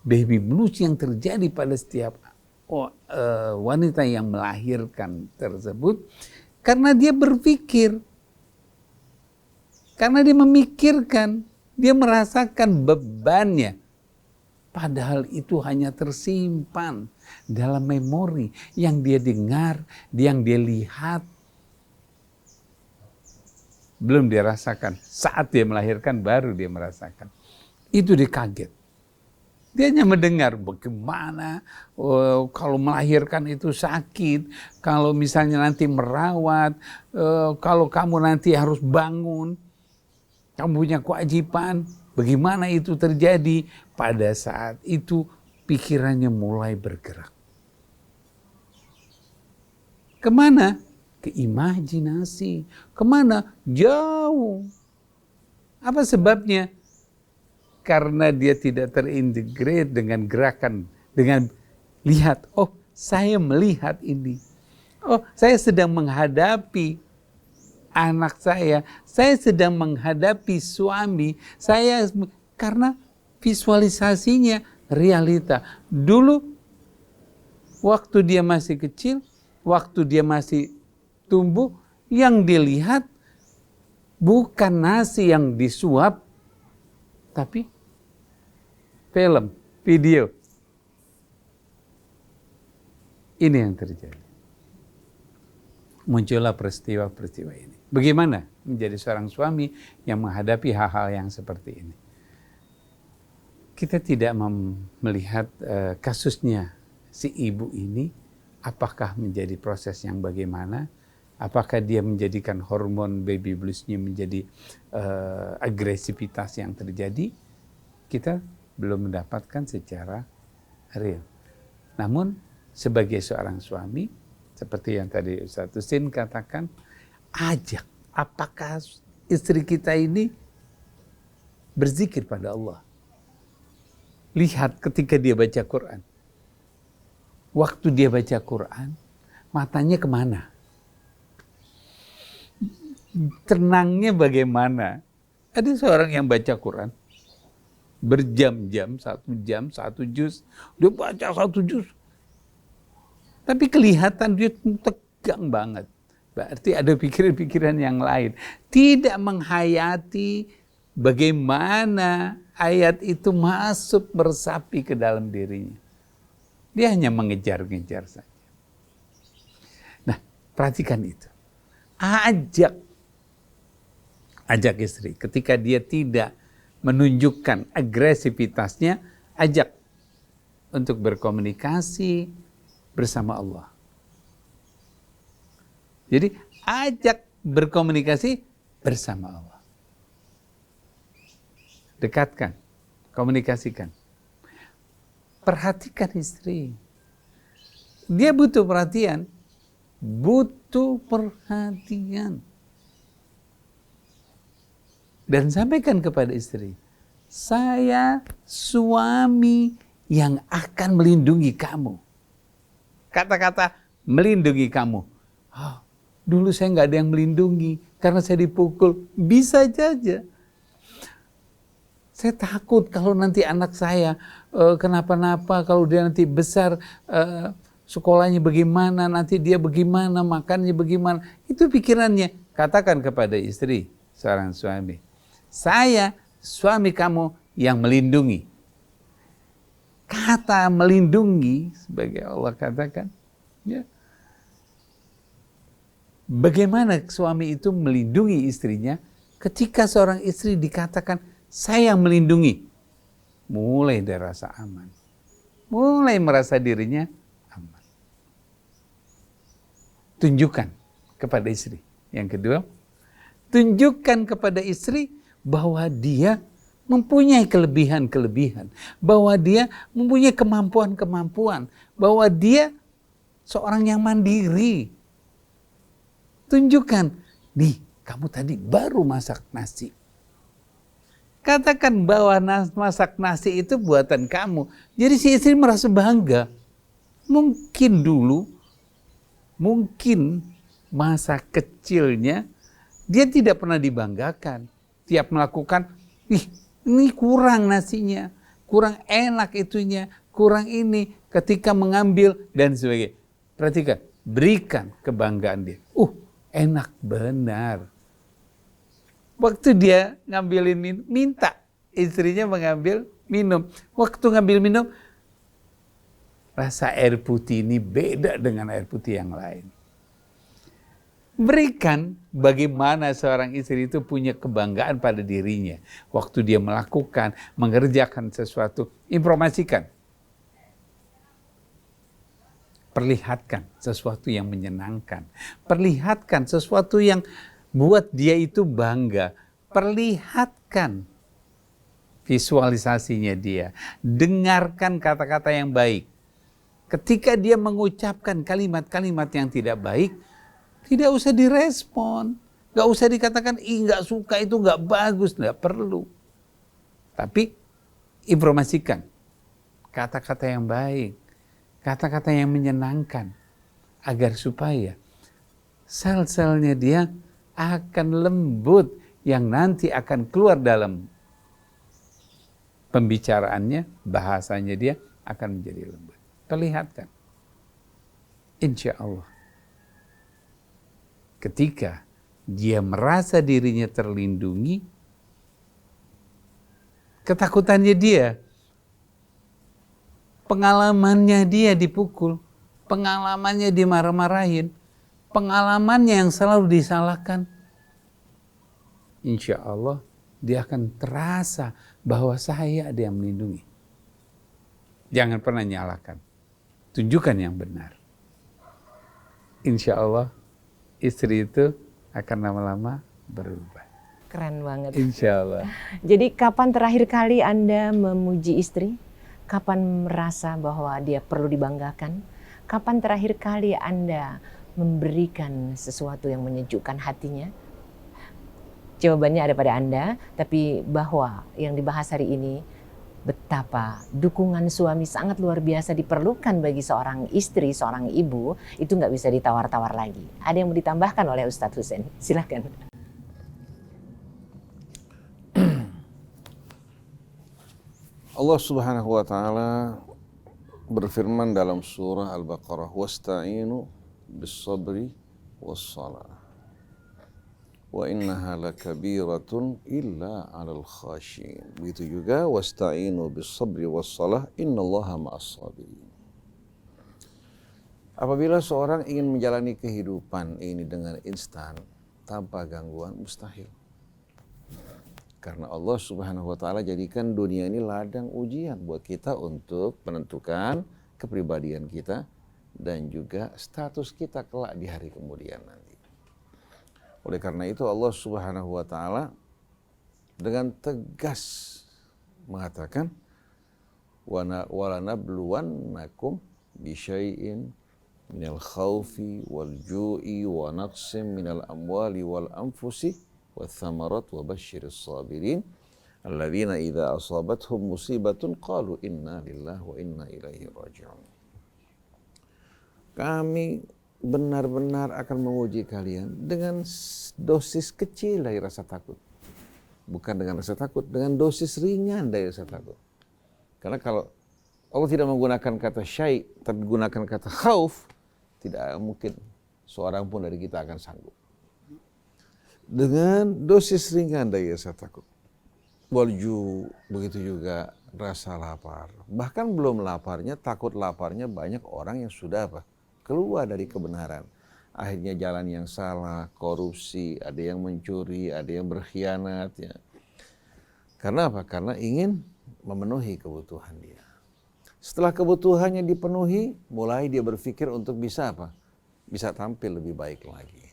Speaker 4: Baby blues yang terjadi pada setiap wanita yang melahirkan tersebut, karena dia berpikir, karena dia memikirkan, dia merasakan bebannya. Padahal itu hanya tersimpan dalam memori yang dia dengar, yang dia lihat. Belum dia rasakan. Saat dia melahirkan baru dia merasakan. Itu dia kaget. Dia hanya mendengar bagaimana kalau melahirkan itu sakit, kalau misalnya nanti merawat, kalau kamu nanti harus bangun, kamu punya kewajiban, bagaimana itu terjadi. Pada saat itu pikirannya mulai bergerak. Kemana? Ke imajinasi. Kemana? Jauh. Apa sebabnya? Karena dia tidak terintegrate dengan gerakan, dengan lihat, oh saya melihat ini. Oh saya sedang menghadapi anak saya sedang menghadapi suami, karena visualisasinya realita. Dulu waktu dia masih kecil, waktu dia masih tumbuh, yang dilihat bukan nasi yang disuap, tapi film, video. Ini yang terjadi. Muncullah peristiwa-peristiwa ini. Bagaimana menjadi seorang suami yang menghadapi hal-hal yang seperti ini? Kita tidak melihat kasusnya si ibu ini, apakah menjadi proses yang bagaimana, apakah dia menjadikan hormon baby blues-nya menjadi agresivitas yang terjadi, kita belum mendapatkan secara real. Namun sebagai seorang suami, seperti yang tadi Ustaz Husin katakan, ajak, apakah istri kita ini berzikir pada Allah? Lihat ketika dia baca Quran. Waktu dia baca Quran, matanya kemana? Tenangnya bagaimana? Ada seorang yang baca Quran, berjam-jam, 1 jam, 1 juz, dia baca 1 juz. Tapi kelihatan dia tegang banget. Berarti ada pikiran-pikiran yang lain. Tidak menghayati bagaimana ayat itu masuk meresapi ke dalam dirinya. Dia hanya mengejar-ngejar saja. Nah, perhatikan itu. Ajak istri. Ketika dia tidak menunjukkan agresivitasnya, ajak untuk berkomunikasi bersama Allah. Jadi ajak berkomunikasi bersama Allah. Dekatkan, komunikasikan. Perhatikan istri. Dia butuh perhatian. Dan sampaikan kepada istri, saya suami yang akan melindungi kamu. Kata-kata melindungi kamu. Oh, dulu saya nggak ada yang melindungi karena saya dipukul. Bisa saja. Saya takut kalau nanti anak saya kenapa-napa, kalau dia nanti besar, sekolahnya bagaimana, nanti dia bagaimana, makannya bagaimana. Itu pikirannya. Katakan kepada istri, seorang suami, saya suami kamu yang melindungi. kata melindungi, sebagai Allah katakan, ya, bagaimana suami itu melindungi istrinya ketika seorang istri dikatakan saya melindungi, mulai dari rasa aman, mulai merasa dirinya aman. Tunjukkan kepada istri. Yang kedua, tunjukkan kepada istri bahwa dia mempunyai kelebihan-kelebihan, bahwa dia mempunyai kemampuan-kemampuan, bahwa dia seorang yang mandiri. Tunjukkan, nih kamu tadi baru masak nasi. Katakan bahwa masak nasi itu buatan kamu. Jadi si istri merasa bangga. Mungkin dulu, mungkin masa kecilnya dia tidak pernah dibanggakan. Tiap melakukan, ini kurang nasinya, kurang enak itunya, kurang ini. Ketika mengambil dan sebagainya. Perhatikan, berikan kebanggaan dia. Enak benar. Waktu dia ngambilin minta istrinya mengambil minum. Waktu ngambil minum, rasa air putih ini beda dengan air putih yang lain. Berikan bagaimana seorang istri itu punya kebanggaan pada dirinya. Waktu dia melakukan, mengerjakan sesuatu, informasikan. Perlihatkan sesuatu yang menyenangkan. Perlihatkan sesuatu yang buat dia itu bangga. Perlihatkan visualisasinya dia. Dengarkan kata-kata yang baik. Ketika dia mengucapkan kalimat-kalimat yang tidak baik, tidak usah direspon. Gak usah dikatakan, gak suka itu gak bagus. Gak perlu. Tapi informasikan kata-kata yang baik. Kata-kata yang menyenangkan. Agar supaya sel-selnya dia akan lembut. Yang nanti akan keluar dalam pembicaraannya, bahasanya dia akan menjadi lembut. Perlihatkan. Insya Allah. Ketika dia merasa dirinya terlindungi, ketakutannya dia, pengalamannya dia dipukul, pengalamannya dimarah-marahin, pengalamannya yang selalu disalahkan, insya Allah dia akan terasa bahwa saya ada yang melindungi. Jangan pernah nyalakan, tunjukkan yang benar. Insya Allah istri itu akan lama-lama berubah.
Speaker 3: Keren banget.
Speaker 4: Insya Allah.
Speaker 3: Jadi kapan terakhir kali Anda memuji istri? Kapan merasa bahwa dia perlu dibanggakan? Kapan terakhir kali Anda memberikan sesuatu yang menyejukkan hatinya? Jawabannya ada pada Anda, tapi bahwa yang dibahas hari ini, betapa dukungan suami sangat luar biasa diperlukan bagi seorang istri, seorang ibu, itu nggak bisa ditawar-tawar lagi. Ada yang mau ditambahkan oleh Ustadz Hussein? Silakan.
Speaker 2: Allah Subhanahu wa taala berfirman dalam surah Al-Baqarah, "Wasta'inu bis-sabri was-salah. Wa innaha lakabiratun illa 'alal khashin." Begitu juga wasta'inu bis-sabri was-salah, innallaha ma'as-sabirin. Apabila seorang ingin menjalani kehidupan ini dengan instan tanpa gangguan, mustahil. Karena Allah Subhanahu wa taala jadikan dunia ini ladang ujian buat kita untuk menentukan kepribadian kita dan juga status kita kelak di hari kemudian nanti. Oleh karena itu Allah Subhanahu wa taala dengan tegas mengatakan walanabluwannakum bisyai'in minal khaufi wal ju'i wa naqsim minal amwali wal anfusi wathamarat wa basyiris sabirin alladzina idza asabathum musibatun qalu inna lillahi wa inna ilaihi raji'un. Kami benar-benar akan menguji kalian dengan dosis kecil dari rasa takut. Bukan dengan rasa takut, dengan dosis ringan dari rasa takut. Karena kalau Allah tidak menggunakan kata syai', tapi menggunakan kata khauf, tidak mungkin seorang pun dari kita akan sanggup. Dengan dosis ringan dari rasa takut. Walju, begitu juga rasa lapar. Bahkan belum laparnya, takut laparnya banyak orang yang sudah apa? Keluar dari kebenaran. Akhirnya jalan yang salah, korupsi, ada yang mencuri, ada yang berkhianat. Ya. Karena apa? Karena ingin memenuhi kebutuhan dia. Setelah kebutuhannya dipenuhi, mulai dia berpikir untuk bisa apa? Bisa tampil lebih baik lagi.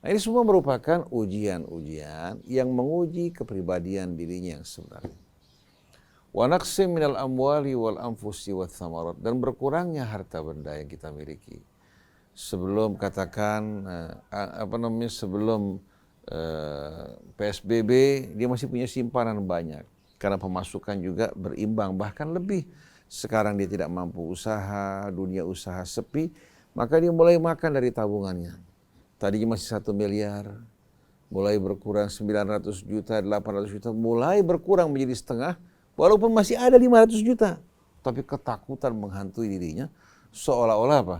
Speaker 2: Nah, ini semua merupakan ujian-ujian yang menguji kepribadian dirinya yang sebenarnya. Wa naqsim minal amwali wal anfusi wath thamarat, dan berkurangnya harta benda yang kita miliki. Sebelum katakan sebelum PSBB dia masih punya simpanan banyak karena pemasukan juga berimbang bahkan lebih. Sekarang dia tidak mampu usaha, dunia usaha sepi, maka dia mulai makan dari tabungannya. Tadinya masih 1 miliar, mulai berkurang 900 juta, 800 juta, mulai berkurang menjadi setengah, walaupun masih ada 500 juta. Tapi ketakutan menghantui dirinya, seolah-olah apa?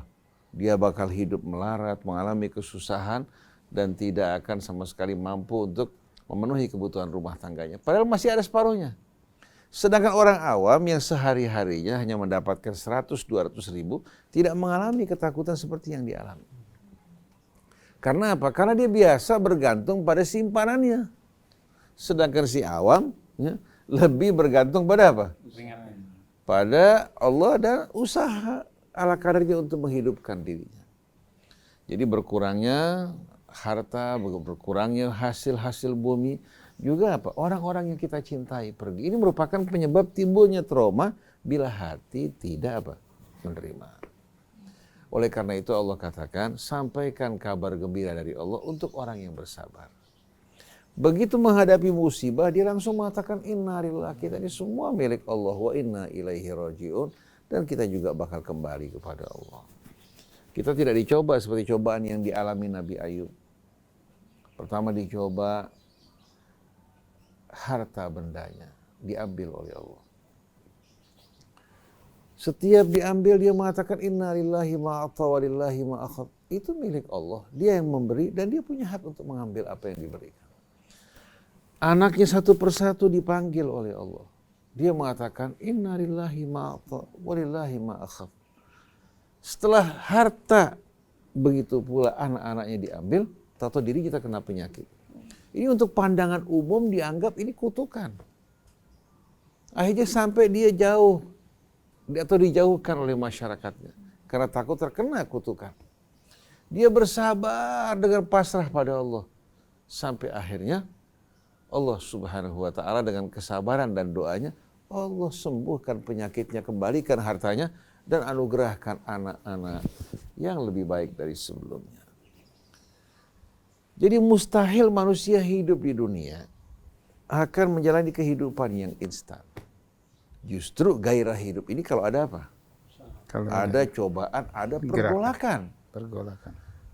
Speaker 2: Dia bakal hidup melarat, mengalami kesusahan, dan tidak akan sama sekali mampu untuk memenuhi kebutuhan rumah tangganya. Padahal masih ada separuhnya. Sedangkan orang awam yang sehari-harinya hanya mendapatkan 100-200 ribu, tidak mengalami ketakutan seperti yang dialami. Karena apa? Karena dia biasa bergantung pada simpanannya. Sedangkan si awam ya, lebih bergantung pada apa? Pada Allah dan usaha ala kadarnya untuk menghidupkan dirinya. Jadi berkurangnya harta, berkurangnya hasil-hasil bumi, juga apa? Orang-orang yang kita cintai pergi. Ini merupakan penyebab timbulnya trauma bila hati tidak apa? Menerima. Oleh karena itu Allah katakan, sampaikan kabar gembira dari Allah untuk orang yang bersabar. Begitu menghadapi musibah, dia langsung mengatakan, inna lillahi, kita ini semua milik Allah, wa inna ilaihi raji'un, dan kita juga bakal kembali kepada Allah. Kita tidak dicoba seperti cobaan yang dialami Nabi Ayub. Pertama dicoba, harta bendanya diambil oleh Allah. Setiap diambil dia mengatakan inna lillahi ma ata wa lillahi ma akhad. Itu milik Allah. Dia yang memberi dan dia punya hak untuk mengambil apa yang diberikan. Anaknya satu persatu dipanggil oleh Allah. Dia mengatakan inna lillahi ma ata wa lillahi ma akhad. Setelah harta begitu pula anak-anaknya diambil, tahu diri kita kena penyakit. Ini untuk pandangan umum dianggap ini kutukan. Akhirnya sampai dia jauh atau dijauhkan oleh masyarakatnya karena takut terkena kutukan. Dia bersabar dengan pasrah pada Allah sampai akhirnya Allah Subhanahu wa taala dengan kesabaran dan doanya Allah sembuhkan penyakitnya, kembalikan hartanya dan anugerahkan anak-anak yang lebih baik dari sebelumnya. Jadi mustahil manusia hidup di dunia akan menjalani kehidupan yang instan. Justru gairah hidup ini kalau ada apa? Kalau ada cobaan, ada pergolakan.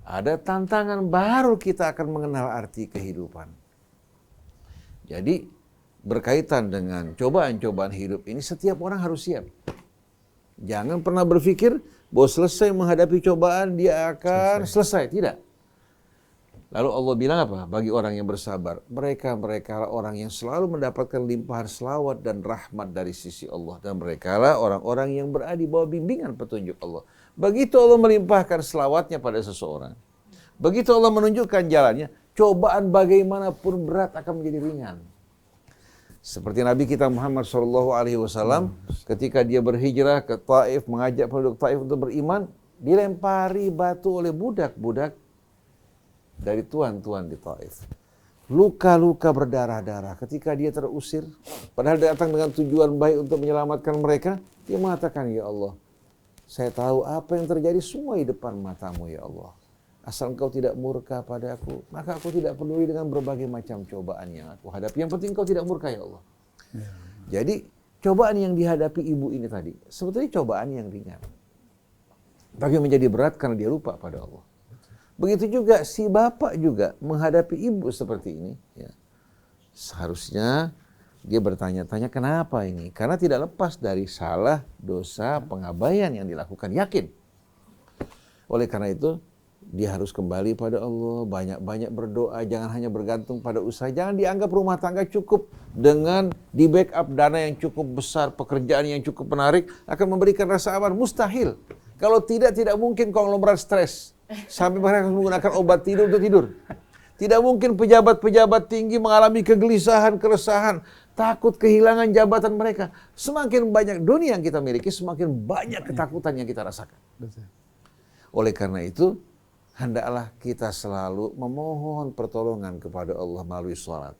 Speaker 2: Ada tantangan baru kita akan mengenal arti kehidupan. Jadi berkaitan dengan cobaan-cobaan hidup ini setiap orang harus siap. Jangan pernah berpikir bahwa selesai menghadapi cobaan dia akan selesai. Tidak. Lalu Allah bilang apa? Bagi orang yang bersabar, mereka lah orang yang selalu mendapatkan limpahan selawat dan rahmat dari sisi Allah. Dan mereka lah orang-orang yang berada di bawah bimbingan petunjuk Allah. Begitu Allah melimpahkan selawatnya pada seseorang, begitu Allah menunjukkan jalannya, cobaan bagaimanapun berat akan menjadi ringan. Seperti Nabi kita Muhammad SAW ketika dia berhijrah ke Taif, mengajak penduduk Taif untuk beriman, dilempari batu oleh budak-budak dari tuan-tuan di Taif. Luka-luka berdarah-darah ketika dia terusir. Padahal datang dengan tujuan baik untuk menyelamatkan mereka. Dia mengatakan, ya Allah, saya tahu apa yang terjadi semua di depan matamu ya Allah. Asal engkau tidak murka padaku, maka aku tidak peduli dengan berbagai macam cobaan yang aku hadapi. Yang penting engkau tidak murka ya Allah. Jadi cobaan yang dihadapi ibu ini tadi, sebetulnya cobaan yang ringan. Tapi menjadi berat karena dia lupa pada Allah. Begitu juga si bapak juga menghadapi ibu seperti ini. Ya. Seharusnya dia bertanya-tanya kenapa ini? Karena tidak lepas dari salah, dosa, pengabaian yang dilakukan. Yakin. Oleh karena itu Dia harus kembali pada Allah, banyak-banyak berdoa, jangan hanya bergantung pada usaha. Jangan dianggap rumah tangga cukup dengan di backup dana yang cukup besar, pekerjaan yang cukup menarik akan memberikan rasa aman. Mustahil. Kalau tidak mungkin konglomerat stres. Sampai mereka menggunakan obat tidur untuk tidur. Tidak mungkin pejabat-pejabat tinggi mengalami kegelisahan, keresahan, takut kehilangan jabatan mereka. Semakin banyak dunia yang kita miliki, semakin banyak ketakutan yang kita rasakan. Oleh karena itu, hendaklah kita selalu memohon pertolongan kepada Allah melalui sholat.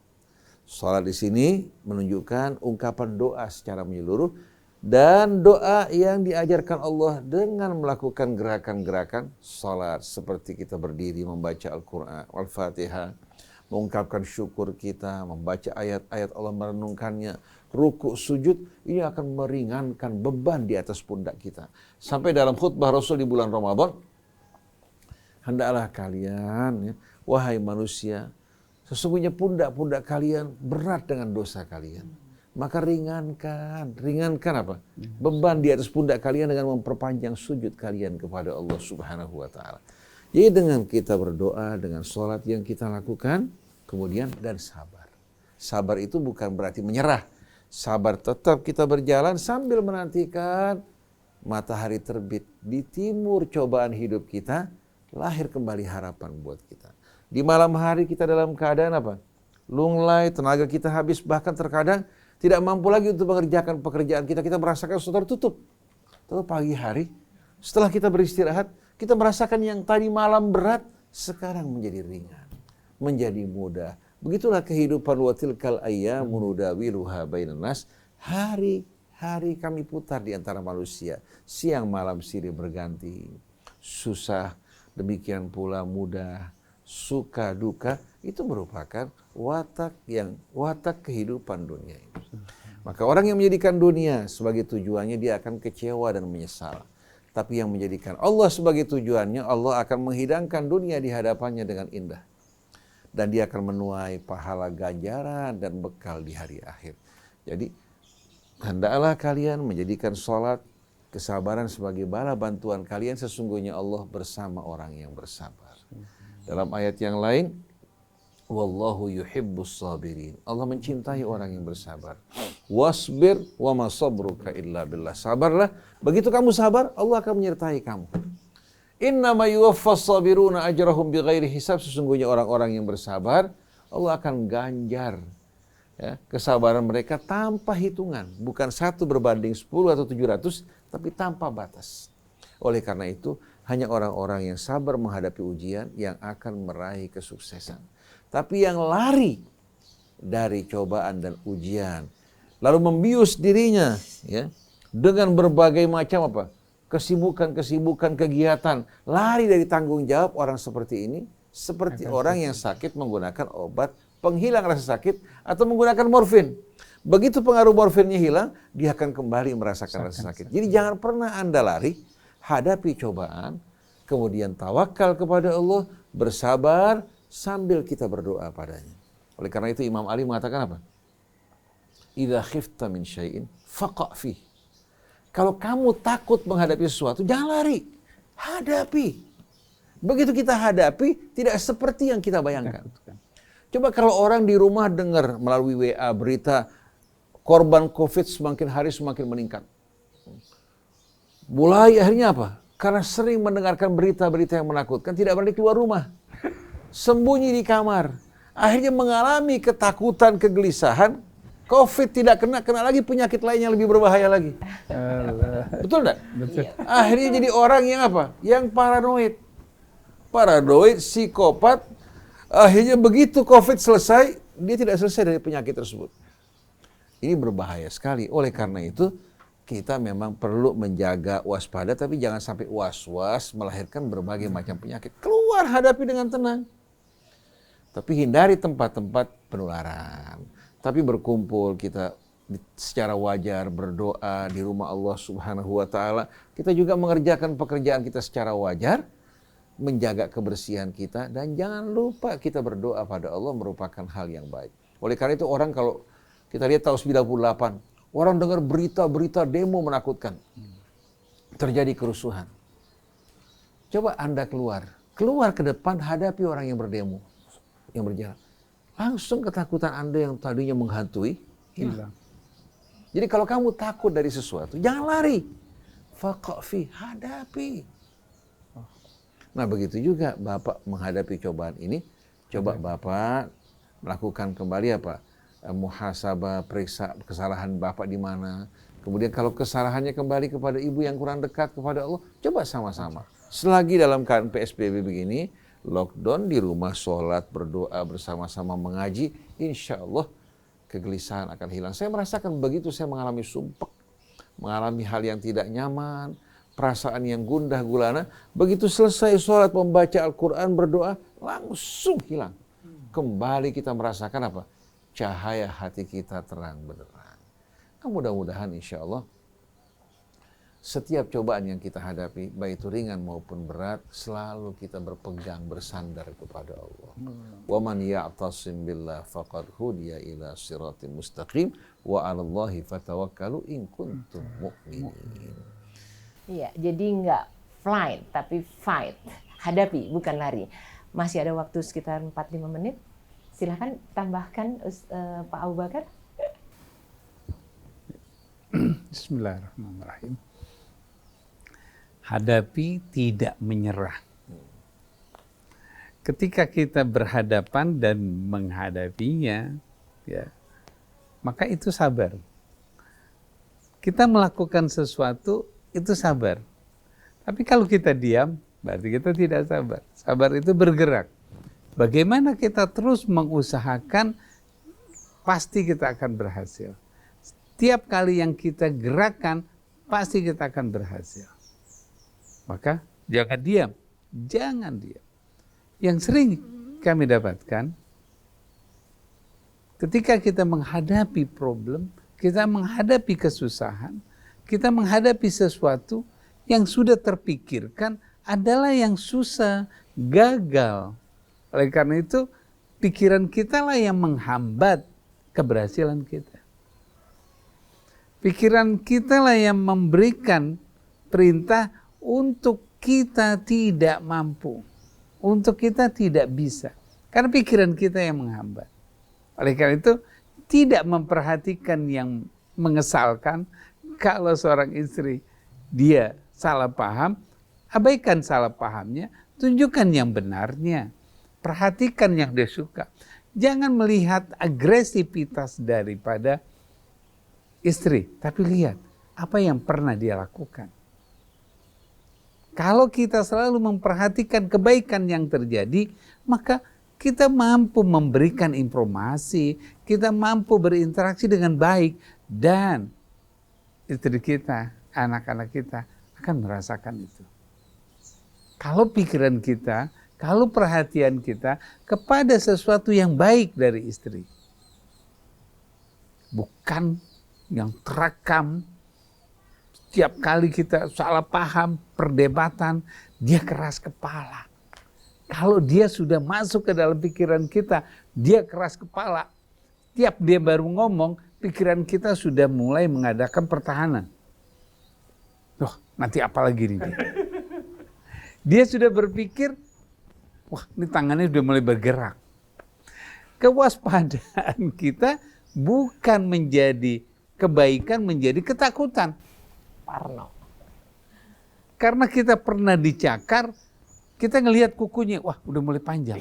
Speaker 2: Sholat di sini menunjukkan ungkapan doa secara menyeluruh dan doa yang diajarkan Allah dengan melakukan gerakan-gerakan sholat seperti kita berdiri membaca Al-Quran, Al-Fatihah, mengungkapkan syukur kita, membaca ayat-ayat Allah, merenungkannya, rukuk, sujud, ini akan meringankan beban di atas pundak kita. Sampai dalam khutbah Rasul di bulan Ramadan, hendaklah kalian, wahai manusia, sesungguhnya pundak-pundak kalian berat dengan dosa kalian. Maka ringankan apa? Beban di atas pundak kalian dengan memperpanjang sujud kalian kepada Allah Subhanahu wa Ta'ala. Jadi dengan kita berdoa, dengan sholat yang kita lakukan, kemudian dan sabar. Sabar itu bukan berarti menyerah. Sabar tetap kita berjalan sambil menantikan matahari terbit. Di timur cobaan hidup kita, lahir kembali harapan buat kita. Di malam hari kita dalam keadaan apa? Lunglai, tenaga kita habis, bahkan terkadang tidak mampu lagi untuk mengerjakan pekerjaan kita. Kita merasakan sudah tertutup. Tapi pagi hari, setelah kita beristirahat, kita merasakan yang tadi malam berat, sekarang menjadi ringan, menjadi mudah. Begitulah kehidupan wa tilkal ayyamu nudawiluha bainan nas. Hari-hari kami putar di antara manusia. Siang malam silih berganti. Susah, demikian pula mudah, suka duka, itu merupakan watak kehidupan dunia ini. Maka orang yang menjadikan dunia sebagai tujuannya, dia akan kecewa dan menyesal. Tapi yang menjadikan Allah sebagai tujuannya, Allah akan menghidangkan dunia di hadapannya dengan indah. Dan dia akan menuai pahala ganjaran dan bekal di hari akhir. Jadi, hendaklah kalian menjadikan sholat, kesabaran sebagai bala bantuan kalian. Sesungguhnya Allah bersama orang yang bersabar. Dalam ayat yang lain, wallahu yuhibbus sabirin. Allah mencintai orang yang bersabar. Wasbir wa ma sabruka illa billah. Sabarlah. Begitu kamu sabar, Allah akan menyertai kamu. Innama yuwaffas sabiruna ajrahum bighairi hisab. Sesungguhnya orang-orang yang bersabar, Allah akan ganjar kesabaran mereka tanpa hitungan. Bukan 1 berbanding 10 atau 700, tapi tanpa batas. Oleh karena itu, hanya orang-orang yang sabar menghadapi ujian yang akan meraih kesuksesan. Tapi yang lari dari cobaan dan ujian, lalu membius dirinya dengan berbagai macam kesibukan kegiatan, lari dari tanggung jawab, orang seperti ini seperti orang yang sakit menggunakan obat penghilang rasa sakit atau menggunakan morfin. Begitu pengaruh morfinnya hilang, dia akan kembali merasakan rasa sakit. Jadi jangan pernah Anda lari, hadapi cobaan, kemudian tawakal kepada Allah, bersabar sambil kita berdoa padanya. Oleh karena itu Imam Ali mengatakan apa? Idza khifta min syai'in faqa' fih. Kalau kamu takut menghadapi sesuatu, jangan lari, hadapi. Begitu kita hadapi, tidak seperti yang kita bayangkan. Coba kalau orang di rumah dengar melalui WA berita korban COVID semakin hari semakin meningkat. Mulai akhirnya apa? Karena sering mendengarkan berita-berita yang menakutkan, tidak berani keluar rumah. Sembunyi di kamar. Akhirnya mengalami ketakutan, kegelisahan. COVID tidak kena lagi penyakit lain yang lebih berbahaya lagi. Betul enggak? Betul. Akhirnya jadi orang yang apa? Yang paranoid. Paranoid, psikopat. Akhirnya begitu COVID selesai, dia tidak selesai dari penyakit tersebut. Ini berbahaya sekali. Oleh karena itu, kita memang perlu menjaga waspada, tapi jangan sampai was-was melahirkan berbagai macam penyakit. Keluar, hadapi dengan tenang. Tapi hindari tempat-tempat penularan. Tapi berkumpul kita secara wajar, berdoa di rumah Allah Subhanahu wa Ta'ala. Kita juga mengerjakan pekerjaan kita secara wajar, menjaga kebersihan kita, dan jangan lupa kita berdoa pada Allah merupakan hal yang baik. Oleh karena itu orang, kalau kita lihat tahun 98, orang dengar berita-berita demo menakutkan. Terjadi kerusuhan. Coba Anda keluar keluar ke depan, hadapi orang yang berdemo, yang berjalan. Langsung ketakutan Anda yang tadinya menghantui, hilang. Jadi kalau kamu takut dari sesuatu, jangan lari. Faqafi, hadapi. Nah begitu juga Bapak menghadapi cobaan ini, coba Bapak melakukan kembali apa? Muhasabah, periksa kesalahan Bapak di mana. Kemudian kalau kesalahannya kembali kepada ibu yang kurang dekat kepada Allah, coba sama-sama. Selagi dalam keadaan PSBB begini, lockdown di rumah, sholat, berdoa, bersama-sama mengaji, insya Allah kegelisahan akan hilang. Saya merasakan begitu, saya mengalami sumpek, mengalami hal yang tidak nyaman, perasaan yang gundah gulana. Begitu selesai sholat, membaca Al-Quran, berdoa, langsung hilang. Kembali kita merasakan apa? Cahaya hati kita terang benderang. Nah, mudah-mudahan insya Allah setiap cobaan yang kita hadapi, baik itu ringan maupun berat, selalu kita berpegang, bersandar kepada Allah. Wa man ya'tasim billah faqad hudiya ila siratim mustaqim wa 'alallahi fatawakkalu in kuntum mu'minin.
Speaker 3: Iya, jadi nggak flight tapi fight. Hadapi, bukan lari. Masih ada waktu sekitar 4-5 menit. Silahkan tambahkan Pak Abu Bakar.
Speaker 4: Bismillahirrahmanirrahim. Hadapi, tidak menyerah. Ketika kita berhadapan dan menghadapinya, ya, maka itu sabar. Kita melakukan sesuatu, itu sabar. Tapi kalau kita diam, berarti kita tidak sabar. Sabar itu bergerak. Bagaimana kita terus mengusahakan, pasti kita akan berhasil. Setiap kali yang kita gerakan, pasti kita akan berhasil. Maka jangan diam, jangan diam. Yang sering kami dapatkan, ketika kita menghadapi problem, kita menghadapi kesusahan, kita menghadapi sesuatu yang sudah terpikirkan adalah yang susah, gagal. Oleh karena itu, pikiran kita lah yang menghambat keberhasilan kita. Pikiran kita lah yang memberikan perintah untuk kita tidak mampu, untuk kita tidak bisa. Karena pikiran kita yang menghambat. Oleh karena itu, tidak memperhatikan yang mengesalkan. Kalau seorang istri, dia salah paham, abaikan salah pahamnya, tunjukkan yang benarnya. Perhatikan yang dia suka. Jangan melihat agresivitas daripada istri, tapi lihat apa yang pernah dia lakukan. Kalau kita selalu memperhatikan kebaikan yang terjadi, maka kita mampu memberikan informasi, kita mampu berinteraksi dengan baik, dan istri kita, anak-anak kita akan merasakan itu. Kalau pikiran kita, kalau perhatian kita kepada sesuatu yang baik dari istri, bukan yang terekam, setiap kali kita salah paham, perdebatan, dia keras kepala. Kalau dia sudah masuk ke dalam pikiran kita, dia keras kepala. Tiap dia baru ngomong, pikiran kita sudah mulai mengadakan pertahanan. Loh, nanti apa lagi nih dia? Dia sudah berpikir, wah ini tangannya sudah mulai bergerak. Kewaspadaan kita bukan menjadi kebaikan, menjadi ketakutan.
Speaker 3: Parno.
Speaker 4: Karena kita pernah dicakar, kita ngelihat kukunya, wah udah mulai panjang.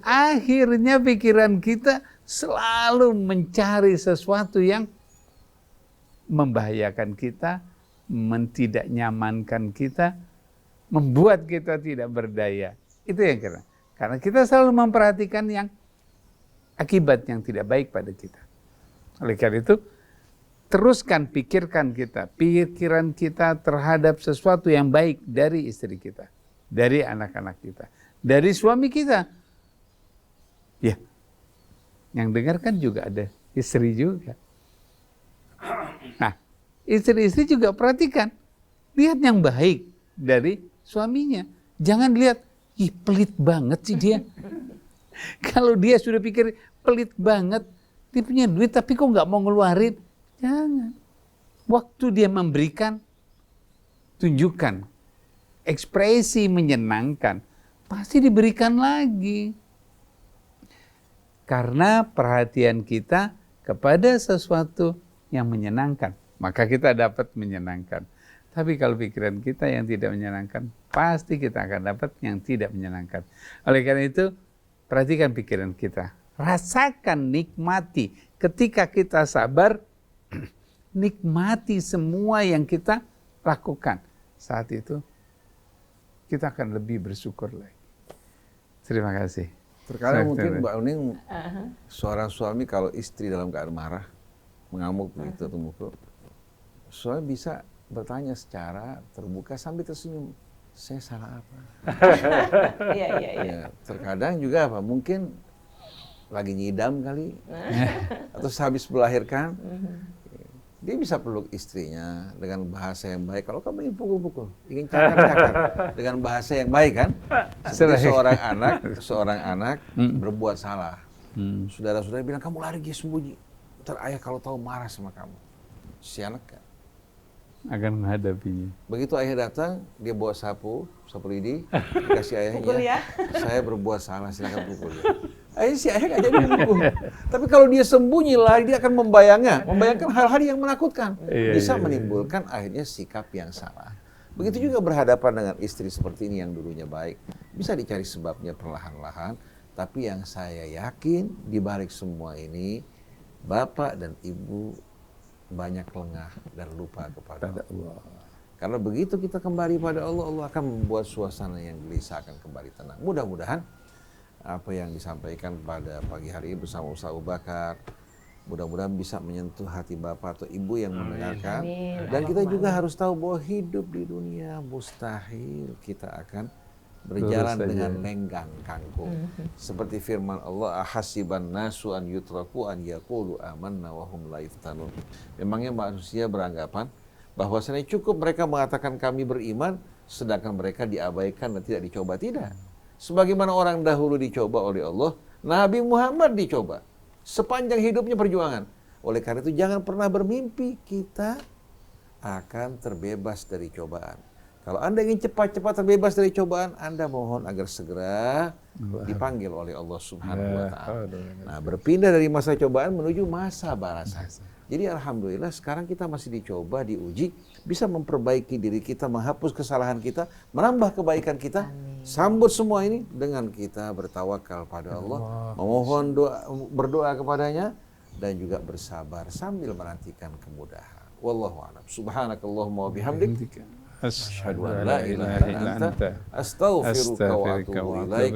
Speaker 4: Akhirnya pikiran kita selalu mencari sesuatu yang membahayakan kita, tidak nyamankan kita, membuat kita tidak berdaya. Itu yang kira. Karena kita selalu memperhatikan yang akibat yang tidak baik pada kita. Oleh karena itu, teruskan pikiran kita terhadap sesuatu yang baik dari istri kita, dari anak-anak kita, dari suami kita. Ya, yang dengarkan juga ada istri juga. Nah, istri-istri juga perhatikan, lihat yang baik dari suaminya. Jangan lihat, ih pelit banget sih dia. Kalau dia sudah pikir pelit banget, dia punya duit tapi kok nggak mau ngeluarin, jangan. Waktu dia memberikan, tunjukkan ekspresi menyenangkan, pasti diberikan lagi. Karena perhatian kita kepada sesuatu yang menyenangkan, maka kita dapat menyenangkan. Tapi kalau pikiran kita yang tidak menyenangkan, pasti kita akan dapat yang tidak menyenangkan. Oleh karena itu, perhatikan pikiran kita. Rasakan, nikmati. Ketika kita sabar, nikmati semua yang kita lakukan. Saat itu, kita akan lebih bersyukur lagi. Terima kasih.
Speaker 2: Terkadang mungkin Mbak Uning, seorang suami kalau istri dalam keadaan marah, mengamuk begitu atau mukul, suami bisa bertanya secara terbuka sambil tersenyum, saya salah apa? Ya, terkadang juga apa? Mungkin lagi nyidam kali, atau sehabis melahirkan, dia bisa peluk istrinya dengan bahasa yang baik. Kalau kamu ingin pukul-pukul, ingin cakar-cakar dengan bahasa yang baik kan? Seperti seorang anak berbuat salah. Saudara-saudara bilang, kamu lari dia sembunyi. Ntar ayah kalau tahu marah sama kamu. Si anak kan
Speaker 4: akan menghadapinya.
Speaker 2: Begitu ayah datang, dia bawa sapu lidi, dikasih ayahnya, saya berbuat salah, silakan pukul dia. Si ayah nggak jadi pukul. Tapi kalau dia sembunyi lari, dia akan membayangkan hal-hal yang menakutkan. Bisa menimbulkan akhirnya sikap yang salah. Begitu juga berhadapan dengan istri seperti ini yang dulunya baik. Bisa dicari sebabnya perlahan-lahan. Tapi yang saya yakin di balik semua ini, bapak dan ibu banyak lengah dan lupa kepada Allah. Karena begitu kita kembali pada Allah, Allah akan membuat suasana yang gelisah akan kembali tenang. Mudah-mudahan apa yang disampaikan pada pagi hari ini bersama Ustaz Abu Bakar, mudah-mudahan bisa menyentuh hati bapak atau ibu yang mendengarkan. Dan kita juga harus tahu bahwa hidup di dunia mustahil kita akan berjalan dengan lenggang kangkung. Seperti firman Allah, ahasiban nasu an yutraku an yaqulu amanna wa hum la yuftanun. Memangnya manusia beranggapan bahwasanya cukup mereka mengatakan kami beriman sedangkan mereka diabaikan dan tidak dicoba? Tidak. Sebagaimana orang dahulu dicoba oleh Allah, Nabi Muhammad dicoba sepanjang hidupnya perjuangan. Oleh karena itu jangan pernah bermimpi kita akan terbebas dari cobaan. Kalau Anda ingin cepat-cepat terbebas dari cobaan, Anda mohon agar segera dipanggil oleh Allah Subhanahu wa Ta'ala. Nah, berpindah dari masa cobaan menuju masa balasan. Jadi alhamdulillah sekarang kita masih dicoba, diuji, bisa memperbaiki diri kita, menghapus kesalahan kita, menambah kebaikan kita. Sambut semua ini dengan kita bertawakal pada Allah, memohon berdoa kepadanya dan juga bersabar sambil menantikan kemudahan. Wallahu a'lam. Subhanakallahumma wa bihamdik. Asyhadu an la ilaha illa anta astaghfiruka wa atubu ilaik.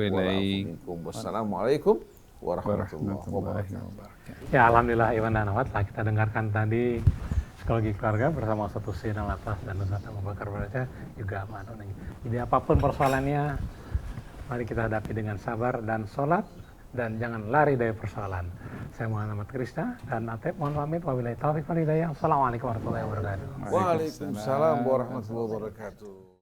Speaker 2: Wassalamualaikum warahmatullahi wabarakatuh.
Speaker 1: Ya, alhamdulillah Iwan dan Ahmad, telah kita dengarkan tadi psikologi keluarga bersama Ustaz Husein Alatas dan Ustaz Abu Bakar Baraja juga Ahmad. Jadi apapun persoalannya, mari kita hadapi dengan sabar dan sholat dan jangan lari dari persoalan. Saya Muhammad Krista dan Atep mohon pamit. Wabillahi taufiq wal hidayah. Assalamualaikum warahmatullahi wabarakatuh.
Speaker 2: Waalaikumsalam warahmatullahi wabarakatuh.